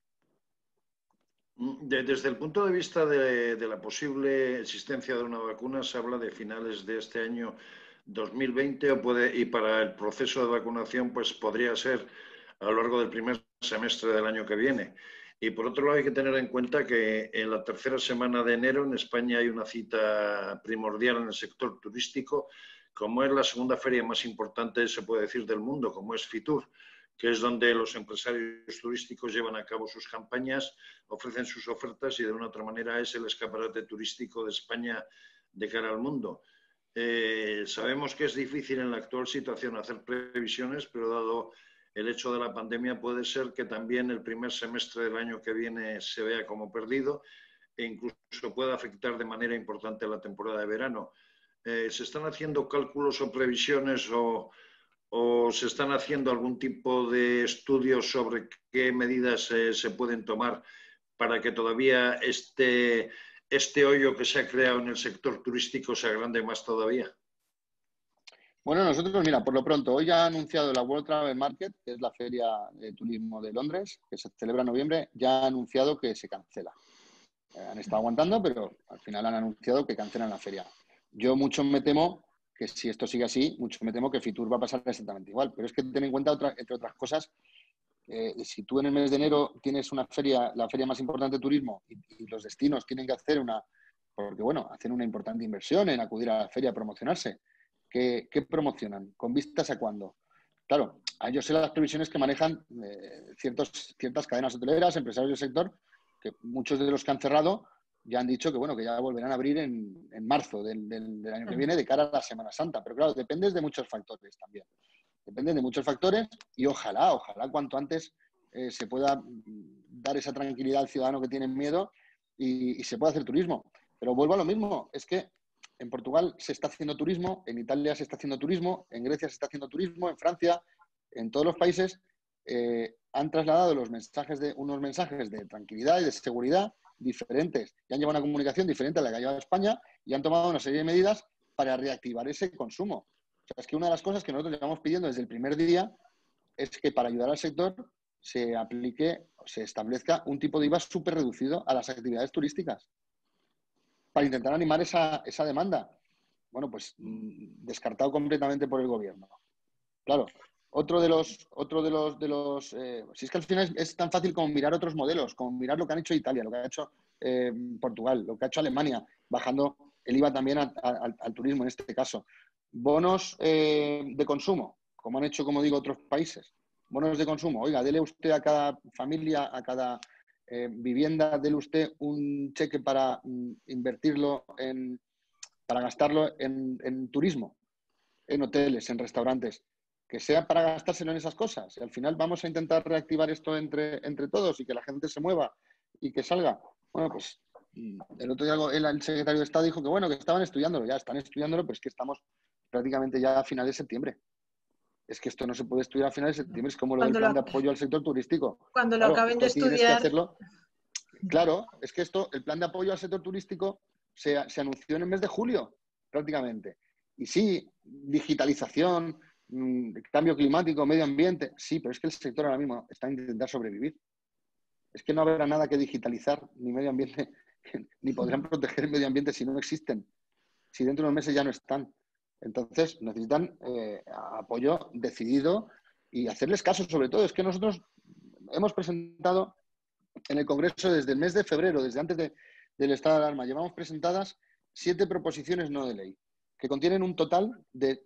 Desde el punto de vista de la posible existencia de una vacuna, se habla de finales de este año 2020 y para el proceso de vacunación pues podría ser a lo largo del primer semestre del año que viene. Y por otro lado hay que tener en cuenta que en la tercera semana de enero en España hay una cita primordial en el sector turístico, como es la segunda feria más importante, se puede decir, del mundo, como es Fitur, que es donde los empresarios turísticos llevan a cabo sus campañas, ofrecen sus ofertas y de una u otra manera es el escaparate turístico de España de cara al mundo. Sabemos que es difícil en la actual situación hacer previsiones, pero dado el hecho de la pandemia puede ser que también el primer semestre del año que viene se vea como perdido e incluso pueda afectar de manera importante la temporada de verano. ¿Se están haciendo cálculos o previsiones o se están haciendo algún tipo de estudios sobre qué medidas se pueden tomar para que todavía este hoyo que se ha creado en el sector turístico se agrande más todavía? Bueno, nosotros, mira, por lo pronto, hoy ya ha anunciado la World Travel Market, que es la feria de turismo de Londres, que se celebra en noviembre, ya ha anunciado que se cancela. Han estado aguantando, pero al final han anunciado que cancelan la feria. Yo mucho me temo que si esto sigue así, mucho me temo que Fitur va a pasar exactamente igual. Pero es que ten en cuenta, entre otras cosas, si tú en el mes de enero tienes una feria, la feria más importante de turismo, y los destinos tienen que hacer porque bueno, hacen una importante inversión en acudir a la feria a promocionarse. ¿Qué promocionan? ¿Con vistas a cuándo? Claro, yo sé las previsiones que manejan ciertas cadenas hoteleras, empresarios del sector, que muchos de los que han cerrado ya han dicho que bueno, que ya volverán a abrir en marzo del año que viene de cara a la Semana Santa. Pero claro, depende de muchos factores también. Dependen de muchos factores y ojalá cuanto antes se pueda dar esa tranquilidad al ciudadano que tiene miedo y se pueda hacer turismo. Pero vuelvo a lo mismo, es que en Portugal se está haciendo turismo, en Italia se está haciendo turismo, en Grecia se está haciendo turismo, en Francia, en todos los países han trasladado unos mensajes de tranquilidad y de seguridad diferentes y han llevado una comunicación diferente a la que ha llevado España y han tomado una serie de medidas para reactivar ese consumo. O sea, es que una de las cosas que nosotros llevamos pidiendo desde el primer día es que para ayudar al sector se aplique o se establezca un tipo de IVA súper reducido a las actividades turísticas para intentar animar esa demanda. Bueno, pues descartado completamente por el gobierno. Claro, si es que al final es tan fácil como mirar otros modelos, como mirar lo que han hecho Italia, lo que ha hecho Portugal, lo que ha hecho Alemania, bajando el IVA también al turismo en este caso. Bonos de consumo, como han hecho, como digo, otros países. Bonos de consumo. Oiga, dele usted a cada familia, a cada vivienda, dele usted un cheque para invertirlo para gastarlo en turismo, en hoteles, en restaurantes, que sea para gastárselo en esas cosas. Y al final vamos a intentar reactivar esto entre todos y que la gente se mueva y que salga. Bueno, pues el otro día el secretario de Estado dijo que bueno, que estaban estudiándolo, ya están estudiándolo, pero es que estamos prácticamente ya a finales de septiembre. Es que esto no se puede estudiar a finales de septiembre, es como lo del plan de apoyo al sector turístico. Cuando lo acaben de estudiar. Tienes que hacerlo. Claro, es que el plan de apoyo al sector turístico se anunció en el mes de julio, prácticamente. Y sí, digitalización, cambio climático, medio ambiente, sí, pero es que el sector ahora mismo está intentando intentar sobrevivir. Es que no habrá nada que digitalizar, ni medio ambiente, ni podrán proteger el medio ambiente si no existen, si dentro de unos meses ya no están. Entonces, necesitan apoyo decidido y hacerles caso sobre todo. Es que nosotros hemos presentado en el Congreso desde el mes de febrero, desde antes del estado de alarma, llevamos presentadas 7 proposiciones no de ley, que contienen un total de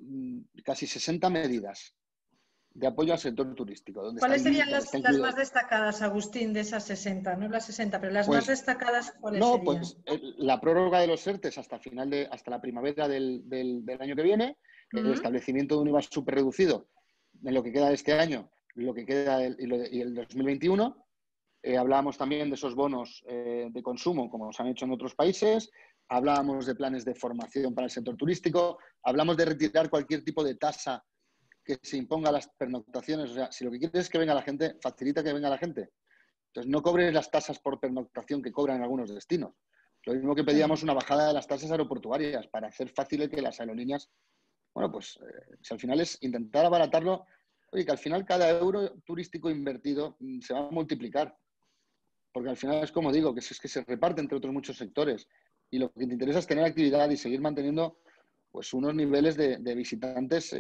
casi 60 medidas de apoyo al sector turístico. ¿Cuáles serían las más destacadas, Agustín, de esas 60? No las 60, pero las más destacadas, ¿cuáles serían? Pues la prórroga de los ERTES hasta la primavera del año que viene, el establecimiento de un IVA súper reducido en lo que queda de este año, lo que queda y el 2021. Hablábamos también de esos bonos de consumo, como se han hecho en otros países. Hablábamos de planes de formación para el sector turístico. Hablamos de retirar cualquier tipo de tasa que se imponga a las pernoctaciones. O sea, si lo que quieres es que venga la gente, facilita que venga la gente. Entonces, no cobres las tasas por pernoctación que cobran en algunos destinos. Lo mismo que pedíamos una bajada de las tasas aeroportuarias para hacer fácil que las aerolíneas, bueno, pues si al final es intentar abaratarlo, oye, que al final cada euro turístico invertido se va a multiplicar. Porque al final es como digo, que es que se reparte entre otros muchos sectores. Y lo que te interesa es tener actividad y seguir manteniendo pues unos niveles de visitantes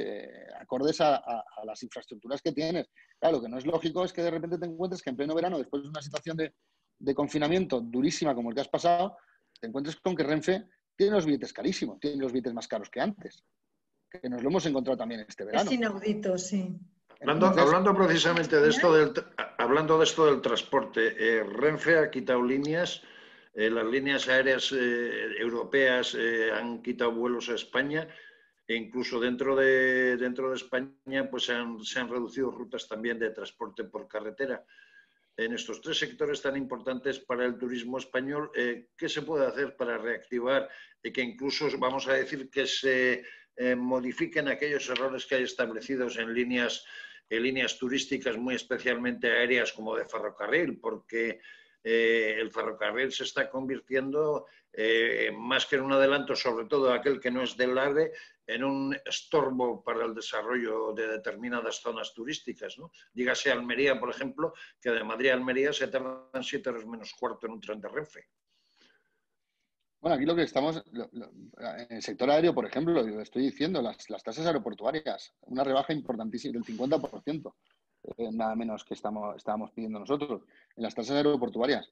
acordes a las infraestructuras que tienes. Claro, lo que no es lógico es que de repente te encuentres que en pleno verano, después de una situación de confinamiento durísima como el que has pasado, te encuentres con que Renfe tiene los billetes carísimos, tiene los billetes más caros que antes, que nos lo hemos encontrado también este Es verano. inaudito, sí. Entonces, Hablando precisamente de esto del transporte, Renfe ha quitado líneas, las líneas aéreas europeas han quitado vuelos a España e incluso dentro de España pues se han reducido rutas también de transporte por carretera. En estos tres sectores tan importantes para el turismo español, ¿qué se puede hacer para reactivar y que incluso, vamos a decir, que se modifiquen aquellos errores que hay establecidos en líneas turísticas, muy especialmente aéreas como de ferrocarril? Porque el ferrocarril se está convirtiendo, más que en un adelanto, sobre todo aquel que no es del AVE, en un estorbo para el desarrollo de determinadas zonas turísticas, ¿no? Dígase Almería, por ejemplo, que de Madrid a Almería se tardan 7 horas menos cuarto en un tren de Renfe. bueno, aquí lo que estamos, en el sector aéreo, por ejemplo, lo estoy diciendo, las tasas aeroportuarias, una rebaja importantísima del 50%, nada menos que estábamos pidiendo nosotros, en las tasas aeroportuarias.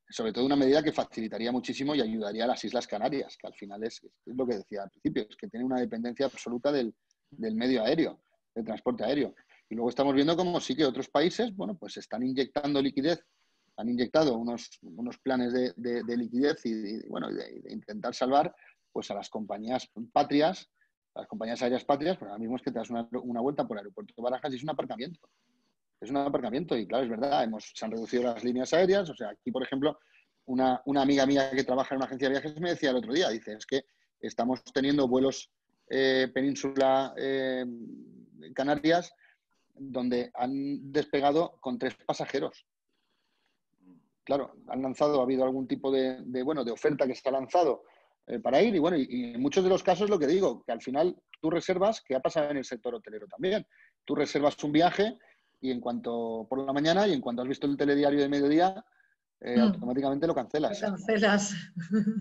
Sobre todo una medida que facilitaría muchísimo y ayudaría a las Islas Canarias, que al final es lo que decía al principio, es que tiene una dependencia absoluta del medio aéreo, del transporte aéreo. Y luego estamos viendo cómo sí que otros países, bueno, pues están inyectando liquidez, han inyectado unos planes de liquidez y bueno, de intentar salvar pues a las compañías patrias, a las compañías aéreas patrias, pues ahora mismo es que te das una vuelta por el aeropuerto de Barajas y es un aparcamiento. Es un aparcamiento y claro, es verdad, se han reducido las líneas aéreas. O sea, aquí, por ejemplo, una amiga mía que trabaja en una agencia de viajes me decía el otro día, dice, es que estamos teniendo vuelos península Canarias donde han despegado con 3 pasajeros. Claro, han lanzado, ha habido algún tipo de oferta que se ha lanzado para ir y bueno, y en muchos de los casos lo que digo, que al final tú reservas, que ha pasado en el sector hotelero también, tú reservas un viaje y en cuanto por la mañana y en cuanto has visto el telediario de mediodía, automáticamente lo cancelas. Lo cancelas.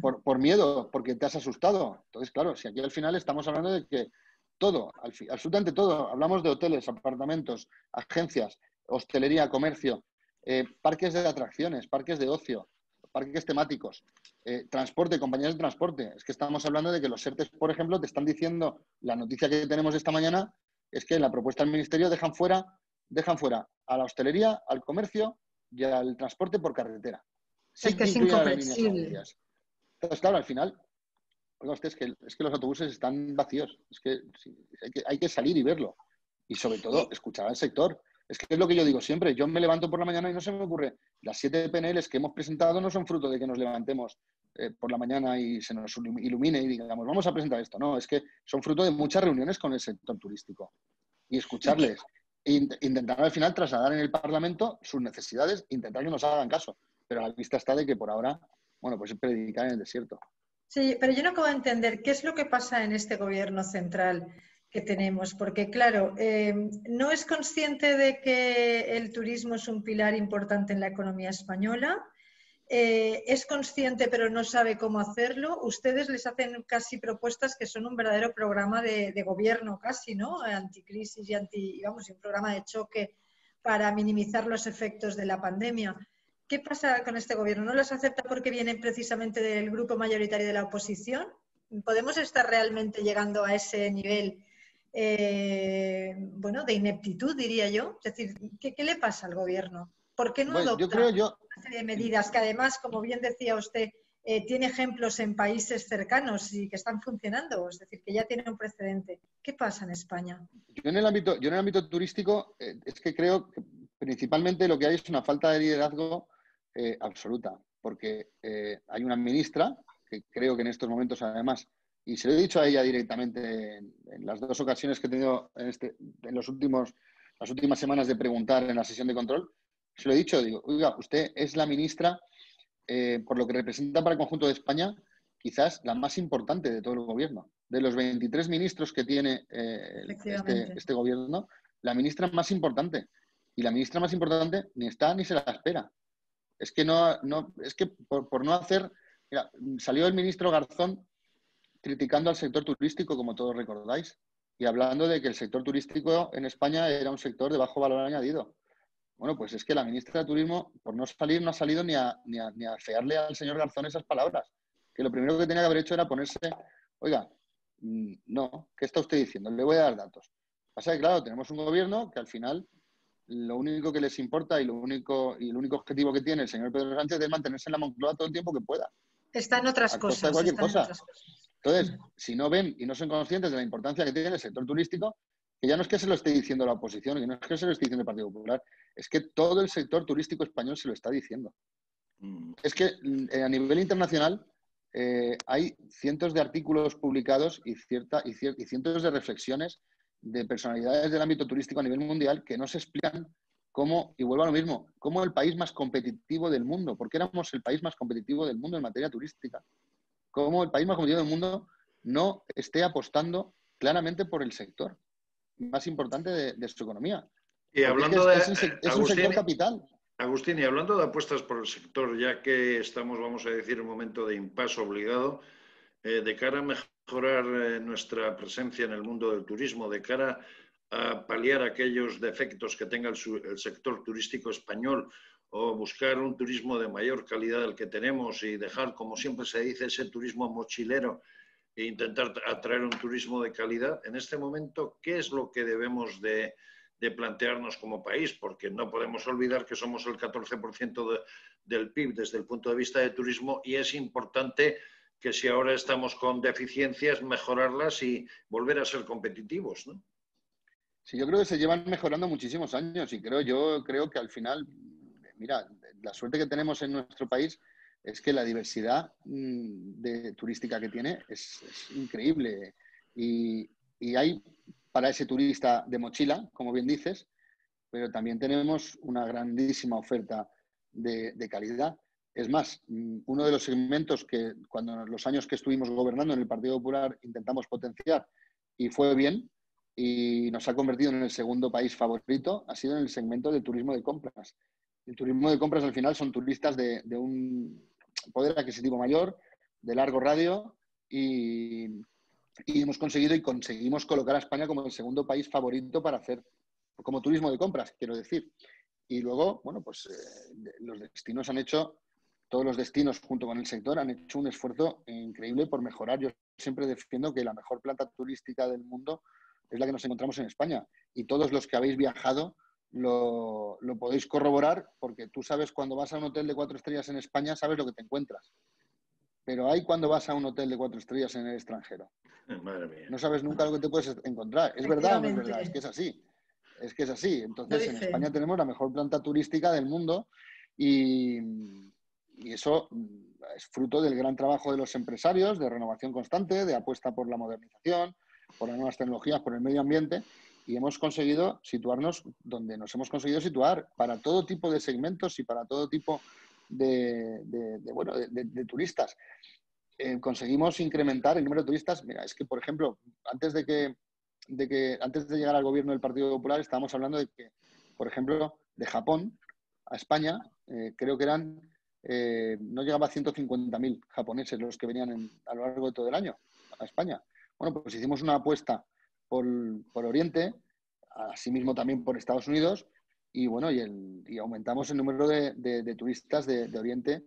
Por miedo, porque te has asustado. Entonces, claro, si aquí al final estamos hablando de que todo, absolutamente todo, hablamos de hoteles, apartamentos, agencias, hostelería, comercio, parques de atracciones, parques de ocio, parques temáticos, transporte, compañías de transporte. Es que estamos hablando de que los ERTEs, por ejemplo, te están diciendo, la noticia que tenemos esta mañana es que en la propuesta del Ministerio dejan fuera a la hostelería, al comercio y al transporte por carretera. Sí, es que es incluyen a las líneas incomprensible. aéreas. Entonces, claro, al final, oiga usted, es que los autobuses están vacíos. Es que sí, hay que salir y verlo. Y sobre todo, escuchar al sector. Es que es lo que yo digo siempre. Yo me levanto por la mañana y no se me ocurre. Las 7 PNLs que hemos presentado no son fruto de que nos levantemos por la mañana y se nos ilumine y digamos, vamos a presentar esto. No, es que son fruto de muchas reuniones con el sector turístico. Y escucharles. E intentar al final trasladar en el Parlamento sus necesidades, intentar que nos hagan caso. Pero a la vista está de que por ahora, bueno, pues es predicar en el desierto. Sí, pero yo no acabo de entender qué es lo que pasa en este gobierno central que tenemos, porque claro, no es consciente de que el turismo es un pilar importante en la economía española, es consciente pero no sabe cómo hacerlo. Ustedes les hacen casi propuestas que son un verdadero programa de gobierno casi, ¿no? Anticrisis y un programa de choque para minimizar los efectos de la pandemia. ¿Qué pasa con este gobierno? ¿No los acepta porque vienen precisamente del grupo mayoritario de la oposición? ¿Podemos estar realmente llegando a ese nivel de ineptitud, diría yo? Es decir, ¿qué le pasa al gobierno? ¿Por qué no adopta una serie de medidas que además, como bien decía usted, tiene ejemplos en países cercanos y que están funcionando? Es decir, que ya tiene un precedente. ¿Qué pasa en España? Yo en el ámbito turístico es que creo que principalmente lo que hay es una falta de liderazgo absoluta, porque hay una ministra que creo que en estos momentos además, y se lo he dicho a ella directamente en las 2 ocasiones que he tenido en las últimas semanas de preguntar en la sesión de control, se lo he dicho, digo, oiga, usted es la ministra, por lo que representa para el conjunto de España, quizás la más importante de todo el gobierno. De los 23 ministros que tiene este gobierno, la ministra más importante. Y la ministra más importante ni está ni se la espera. Es que es que por no hacer... Mira, salió el ministro Garzón criticando al sector turístico, como todos recordáis, y hablando de que el sector turístico en España era un sector de bajo valor añadido. Bueno, pues es que la ministra de Turismo, por no salir, no ha salido ni a fearle al señor Garzón esas palabras. Que lo primero que tenía que haber hecho era ponerse, oiga, no, ¿qué está usted diciendo? Le voy a dar datos. Pasa que, claro, tenemos un gobierno que al final lo único que les importa y el único objetivo que tiene el señor Pedro Sánchez es mantenerse en la Moncloa todo el tiempo que pueda. Está en otras A costa de cosas, cualquier está en cosa. otras cosas. Entonces, si no ven y no son conscientes de la importancia que tiene el sector turístico, que ya no es que se lo esté diciendo la oposición, que no es que se lo esté diciendo el Partido Popular, es que todo el sector turístico español se lo está diciendo. Es que a nivel internacional hay cientos de artículos publicados y cientos de reflexiones de personalidades del ámbito turístico a nivel mundial que no se explican cómo, y vuelvo a lo mismo, cómo el país más competitivo del mundo, porque éramos el país más competitivo del mundo en materia turística, cómo el país más competitivo del mundo no esté apostando claramente por el sector más importante de su economía. Y porque hablando es un sector capital. Agustín, y hablando de apuestas por el sector, ya que estamos, vamos a decir, en un momento de impasse obligado, de cara a mejorar nuestra presencia en el mundo del turismo, de cara a paliar aquellos defectos que tenga el sector turístico español o buscar un turismo de mayor calidad del que tenemos y dejar, como siempre se dice, ese turismo mochilero e intentar atraer un turismo de calidad, en este momento, ¿qué es lo que debemos de plantearnos como país? Porque no podemos olvidar que somos el 14% del PIB desde el punto de vista de turismo y es importante que si ahora estamos con deficiencias, mejorarlas y volver a ser competitivos, ¿no? Sí, yo creo que se llevan mejorando muchísimos años y yo creo que al final, mira, la suerte que tenemos en nuestro país es que la diversidad turística que tiene es increíble y hay para ese turista de mochila, como bien dices, pero también tenemos una grandísima oferta de calidad. Es más, uno de los segmentos que cuando los años que estuvimos gobernando en el Partido Popular intentamos potenciar y fue bien y nos ha convertido en el segundo país favorito, ha sido en el segmento del turismo de compras. El turismo de compras al final son turistas de un poder adquisitivo mayor, de largo radio y hemos conseguido y conseguimos colocar a España como el segundo país favorito para hacer como turismo de compras, quiero decir. Y luego, bueno, pues los destinos todos los destinos junto con el sector han hecho un esfuerzo increíble por mejorar. Yo siempre defiendo que la mejor planta turística del mundo es la que nos encontramos en España. Y todos los que habéis viajado lo podéis corroborar porque tú sabes cuando vas a un hotel de 4 estrellas en España, sabes lo que te encuentras. Pero hay cuando vas a un hotel de 4 estrellas en el extranjero. Madre mía. No sabes nunca lo que te puedes encontrar. ¿Es verdad o no es verdad? Es que es así. Es que es así. Entonces, en España tenemos la mejor planta turística del mundo y eso es fruto del gran trabajo de los empresarios, de renovación constante, de apuesta por la modernización, por las nuevas tecnologías, por el medio ambiente y hemos conseguido situarnos donde nos hemos conseguido situar para todo tipo de segmentos y para todo tipo de turistas. Conseguimos incrementar el número de turistas. Mira, es que, por ejemplo, antes de llegar al gobierno del Partido Popular, estábamos hablando de que, por ejemplo, de Japón a España, creo que no llegaba a 150.000 japoneses los que venían a lo largo de todo el año a España. Bueno, pues hicimos una apuesta por Oriente, asimismo también por Estados Unidos, y bueno, y aumentamos el número de turistas de Oriente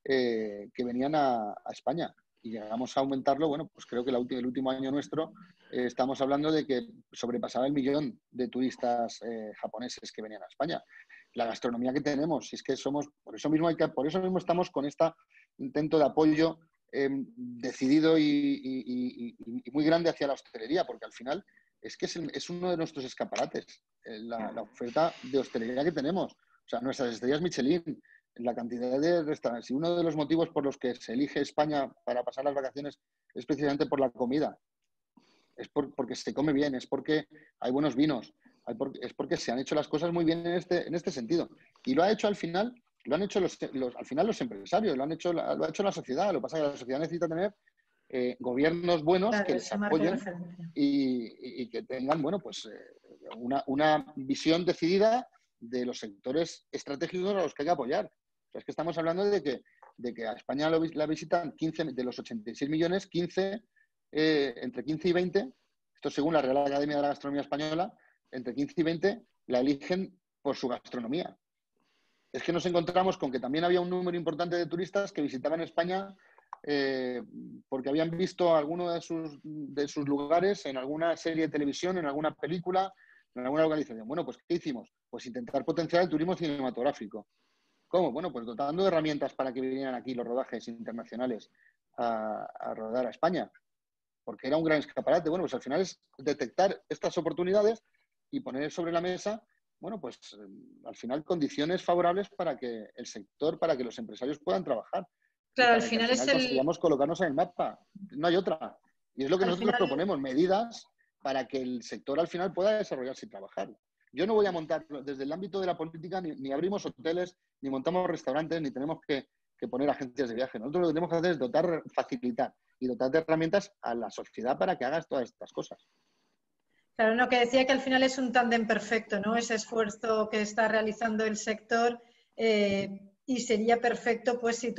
que venían a España. Y llegamos a aumentarlo, bueno, pues creo que el último año nuestro estamos hablando de que sobrepasaba el 1.000.000 de turistas japoneses que venían a España. La gastronomía que tenemos, si es que somos, por eso mismo estamos con este intento de apoyo decidido y muy grande hacia la hostelería, porque al final es que es uno de nuestros escaparates, la oferta de hostelería que tenemos. O sea, nuestras estrellas Michelin, la cantidad de restaurantes. Y uno de los motivos por los que se elige España para pasar las vacaciones es precisamente por la comida. Es porque se come bien, es porque hay buenos vinos, es porque se han hecho las cosas muy bien en este sentido. Y lo ha hecho al final, lo han hecho al final los empresarios, lo ha hecho la sociedad. Lo que pasa es que la sociedad necesita tener gobiernos buenos, claro, que les apoyen y que tengan, bueno, pues una visión decidida de los sectores estratégicos a los que hay que apoyar. O sea, es que estamos hablando de que a España la visitan 15 de los 86 millones, 15 entre 15 y 20, esto según la Real Academia de la Gastronomía Española, entre 15 y 20 la eligen por su gastronomía. Es que nos encontramos con que también había un número importante de turistas que visitaban España porque habían visto alguno de sus lugares en alguna serie de televisión, en alguna película, en alguna localización. Bueno, pues ¿qué hicimos? Pues intentar potenciar el turismo cinematográfico. ¿Cómo? Bueno, pues dotando de herramientas para que vinieran aquí los rodajes internacionales a rodar a España, porque era un gran escaparate. Bueno, pues al final es detectar estas oportunidades y poner sobre la mesa, bueno, pues al final condiciones favorables para que el sector, para que los empresarios puedan trabajar. Claro, Y al para que al final es final consigamos colocarnos en el mapa. No hay otra. Y es lo que nosotros proponemos, medidas para que el sector al final pueda desarrollarse y trabajar. Yo no voy a montar, desde el ámbito de la política, ni abrimos hoteles, ni montamos restaurantes, ni tenemos que poner agencias de viaje. Nosotros lo que tenemos que hacer es dotar, facilitar y dotar de herramientas a la sociedad para que haga todas estas cosas. Claro, no, que decía que al final es un tándem perfecto, ¿no? Ese esfuerzo que está realizando el sector y sería perfecto pues si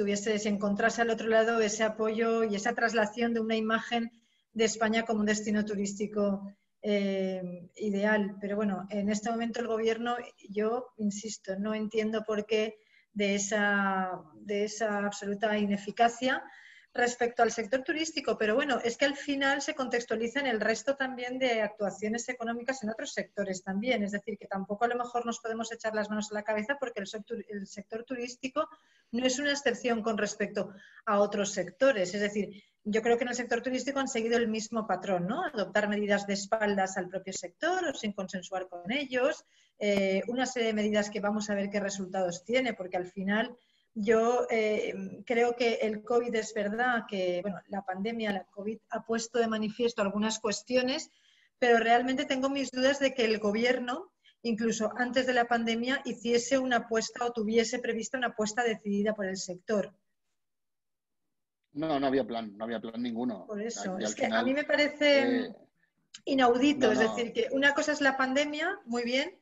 encontrase al otro lado ese apoyo y esa traslación de una imagen de España como un destino turístico ideal. Pero bueno, en este momento el gobierno, yo insisto, no entiendo por qué de esa absoluta ineficacia respecto al sector turístico, pero bueno, es que al final se contextualiza en el resto también de actuaciones económicas en otros sectores también, es decir, que tampoco a lo mejor nos podemos echar las manos a la cabeza porque el sector turístico no es una excepción con respecto a otros sectores, es decir, yo creo que en el sector turístico han seguido el mismo patrón, ¿no? Adoptar medidas de espaldas al propio sector o sin consensuar con ellos, una serie de medidas que vamos a ver qué resultados tiene, porque al final yo creo que el COVID es verdad que, bueno, la pandemia, la COVID ha puesto de manifiesto algunas cuestiones, pero realmente tengo mis dudas de que el gobierno, incluso antes de la pandemia, hiciese una apuesta o tuviese prevista una apuesta decidida por el sector. No había plan ninguno. Por eso, Y es al que a final, mí me parece inaudito, es decir, no. que una cosa es la pandemia, muy bien,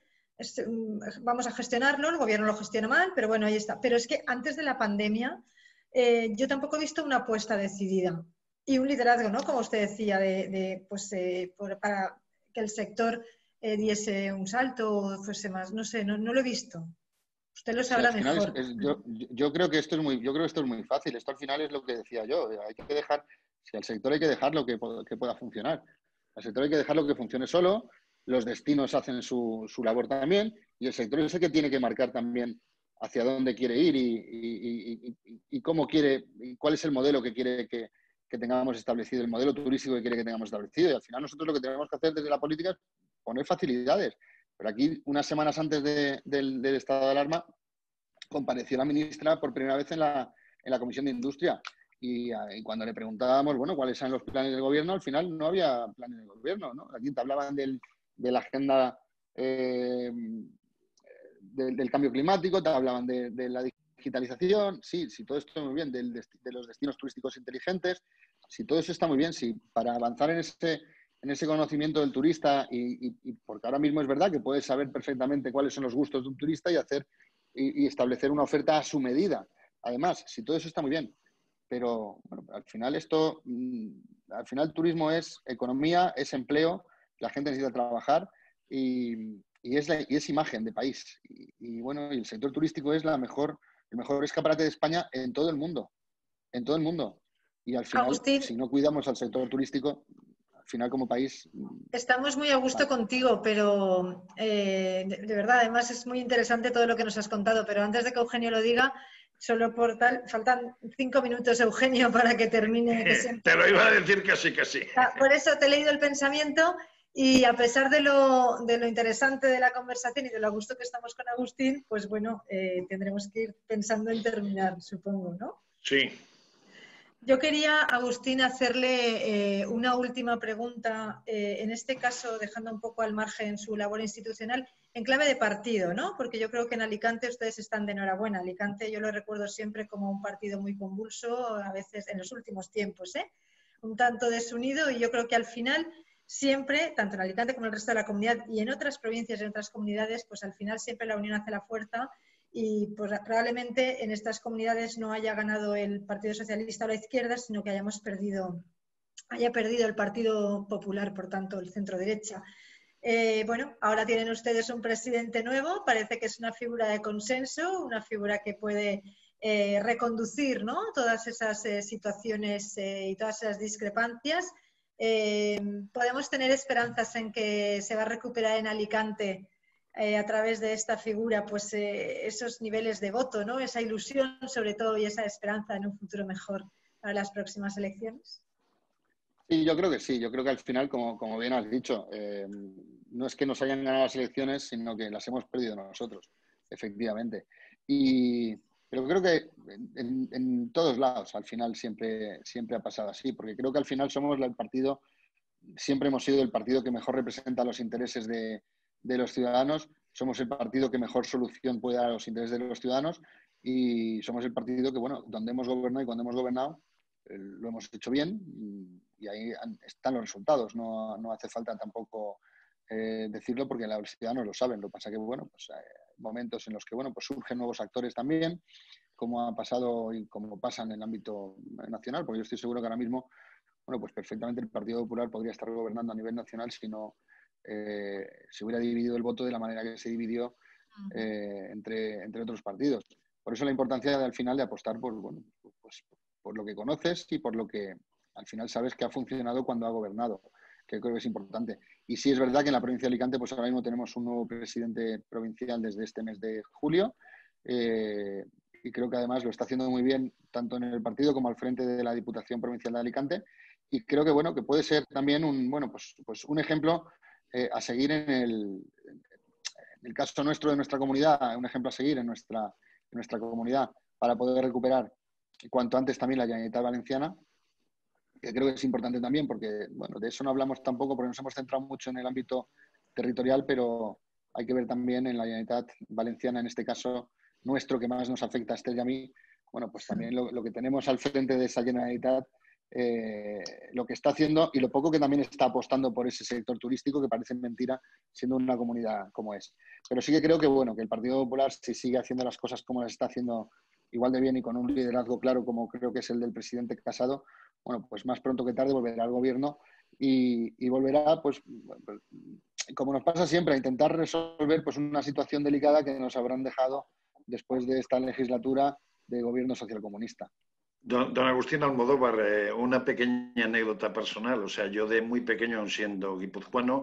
vamos a gestionarlo, el gobierno lo gestiona mal, pero bueno, ahí está. Pero es que antes de la pandemia yo tampoco he visto una apuesta decidida y un liderazgo, ¿no? Como usted decía, para que el sector diese un salto o fuese más, no sé, no lo he visto. Usted lo Sí, sabrá al final mejor. yo creo que esto es muy fácil. Esto al final es lo que decía yo. Hay que dejar, si al sector hay que dejarlo que pueda funcionar. Al sector hay que dejarlo que funcione solo. Los destinos hacen su labor también y el sector es el que tiene que marcar también hacia dónde quiere ir y cómo quiere, y cuál es el modelo que quiere que tengamos establecido, el modelo turístico que quiere que tengamos establecido. Y al final nosotros lo que tenemos que hacer desde la política es poner facilidades. Pero aquí, unas semanas antes del estado de alarma, compareció la ministra por primera vez en la Comisión de Industria y cuando le preguntábamos, bueno, cuáles eran los planes del gobierno, al final no había planes del gobierno, ¿no? Aquí te hablaban de la agenda del cambio climático, te hablaban de la digitalización, sí, todo esto está muy bien, de los destinos turísticos inteligentes, sí, todo eso está muy bien, sí, para avanzar en ese conocimiento del turista y porque ahora mismo es verdad que puedes saber perfectamente cuáles son los gustos de un turista y establecer una oferta a su medida. Además, si todo eso está muy bien, pero bueno, al final el turismo es economía, es empleo, la gente necesita trabajar y es imagen de país. Y bueno, y el sector turístico es el mejor escaparate de España en todo el mundo, en todo el mundo. Y al final, Agustín, si no cuidamos al sector turístico, al final como país... estamos muy a gusto contigo, pero de verdad, además es muy interesante todo lo que nos has contado, pero antes de que Eugenio lo diga, solo por tal, faltan 5 minutos, Eugenio, para que termine. Que siempre... Te lo iba a decir que sí, que sí. Por eso te he leído el pensamiento y a pesar de lo interesante de la conversación y de lo a gusto que estamos con Agustín, pues bueno, tendremos que ir pensando en terminar, supongo, ¿no? Sí. Yo quería, Agustín, hacerle una última pregunta, en este caso dejando un poco al margen su labor institucional, en clave de partido, ¿no? Porque yo creo que en Alicante ustedes están de enhorabuena. Alicante yo lo recuerdo siempre como un partido muy convulso, a veces en los últimos tiempos, un tanto desunido, y yo creo que al final siempre, tanto en Alicante como en el resto de la comunidad y en otras provincias y en otras comunidades, pues al final siempre la unión hace la fuerza. Y pues, probablemente en estas comunidades no haya ganado el Partido Socialista o la izquierda, sino que hayamos perdido haya perdido el Partido Popular, por tanto, el centro-derecha. Bueno, ahora tienen ustedes un presidente nuevo, parece que es una figura de consenso, una figura que puede reconducir, ¿no?, todas esas situaciones y todas esas discrepancias. ¿Podemos tener esperanzas en que se va a recuperar en Alicante a través de esta figura pues esos niveles de voto, ¿no?, esa ilusión sobre todo y esa esperanza en un futuro mejor para las próximas elecciones? Sí, yo creo que sí. Yo creo que al final, como bien has dicho, no es que nos hayan ganado las elecciones, sino que las hemos perdido nosotros, efectivamente. Pero creo que en todos lados al final siempre ha pasado así, porque creo que al final somos el partido, siempre hemos sido el partido que mejor representa los intereses de los ciudadanos, somos el partido que mejor solución puede dar a los intereses de los ciudadanos y somos el partido que, bueno, donde hemos gobernado y cuando hemos gobernado, lo hemos hecho bien y ahí están los resultados. No hace falta tampoco decirlo porque los ciudadanos lo saben. Lo que pasa que, bueno, pues hay momentos en los que, bueno, pues surgen nuevos actores también, como ha pasado y como pasa en el ámbito nacional, porque yo estoy seguro que ahora mismo, bueno, pues perfectamente el Partido Popular podría estar gobernando a nivel nacional si no se hubiera dividido el voto de la manera que se dividió entre otros partidos. Por eso la importancia al final de apostar bueno, pues, por lo que conoces y por lo que al final sabes que ha funcionado cuando ha gobernado, que creo que es importante. Y sí es verdad que en la provincia de Alicante pues ahora mismo tenemos un nuevo presidente provincial desde este mes de julio y creo que además lo está haciendo muy bien tanto en el partido como al frente de la Diputación Provincial de Alicante y creo que, bueno, que puede ser también pues un ejemplo a seguir en el caso nuestro de nuestra comunidad, un ejemplo a seguir en nuestra comunidad para poder recuperar cuanto antes también la Generalitat Valenciana, que creo que es importante también porque, bueno, de eso no hablamos tampoco porque nos hemos centrado mucho en el ámbito territorial, pero hay que ver también en la Generalitat Valenciana, en este caso nuestro, que más nos afecta a Esther y a mí, bueno, pues también lo que tenemos al frente de esa Generalitat, lo que está haciendo y lo poco que también está apostando por ese sector turístico que parece mentira siendo una comunidad como es. Pero sí que creo que, bueno, que el Partido Popular, si sigue haciendo las cosas como las está haciendo igual de bien y con un liderazgo claro como creo que es el del presidente Casado, bueno, pues más pronto que tarde volverá al gobierno y volverá, pues, como nos pasa siempre, a intentar resolver pues una situación delicada que nos habrán dejado después de esta legislatura de gobierno socialcomunista. Don Agustín Almodóvar, una pequeña anécdota personal. O sea, yo de muy pequeño, siendo guipuzcoano,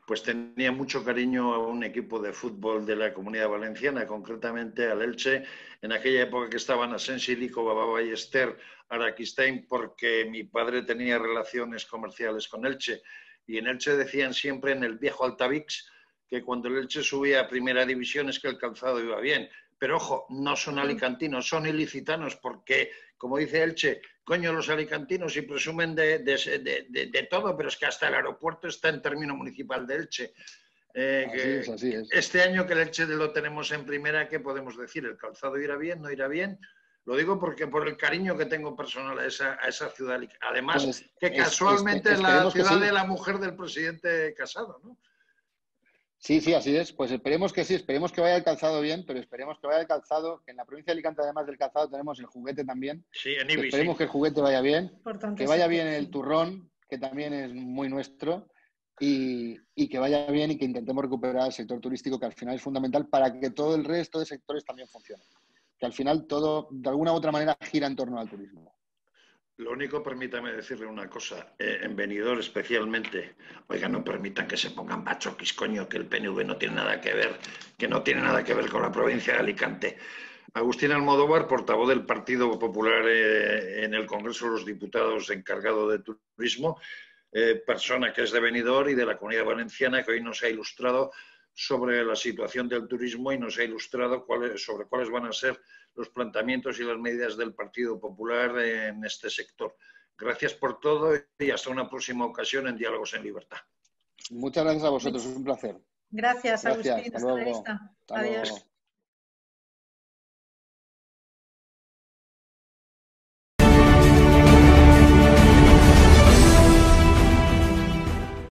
pues tenía mucho cariño a un equipo de fútbol de la Comunidad Valenciana, concretamente al Elche, en aquella época que estaban Asensi, Lico, Babá Ballester, Araquistain, porque mi padre tenía relaciones comerciales con Elche. Y en Elche decían siempre, en el viejo Altavix, que cuando el Elche subía a primera división es que el calzado iba bien. Pero ojo, no son alicantinos, son ilicitanos, porque, como dice Elche, coño, los alicantinos y presumen de todo, pero es que hasta el aeropuerto está en término municipal de Elche. Así es. Este año que el Elche lo tenemos en primera, ¿qué podemos decir? ¿El calzado irá bien, no irá bien? Lo digo porque por el cariño que tengo personal a esa ciudad. Además, pues, que casualmente es la ciudad de la mujer del presidente Casado, ¿no? Sí, así es. Pues esperemos que sí, esperemos que vaya el calzado bien, pero esperemos que vaya el calzado, que en la provincia de Alicante, además del calzado, tenemos el juguete también. Sí, en Ibiza. Esperemos que el juguete vaya bien, Importante, que vaya bien el turrón, que también es muy nuestro, y que vaya bien y que intentemos recuperar el sector turístico, que al final es fundamental para que todo el resto de sectores también funcione. Que al final todo, de alguna u otra manera, gira en torno al turismo. Lo único, permítame decirle una cosa, en Benidorm especialmente, oiga, no permitan que se pongan bachoquis, coño, que el PNV no tiene nada que ver, con la provincia de Alicante. Agustín Almodóvar, portavoz del Partido Popular en el Congreso de los Diputados, encargado de turismo, persona que es de Benidorm y de la Comunidad Valenciana, que hoy nos ha ilustrado sobre la situación del turismo y nos ha ilustrado sobre cuáles van a ser los planteamientos y las medidas del Partido Popular en este sector. Gracias por todo y hasta una próxima ocasión en Diálogos en Libertad. Muchas gracias a vosotros, es un placer. Gracias, Agustín. Hasta luego. Adiós.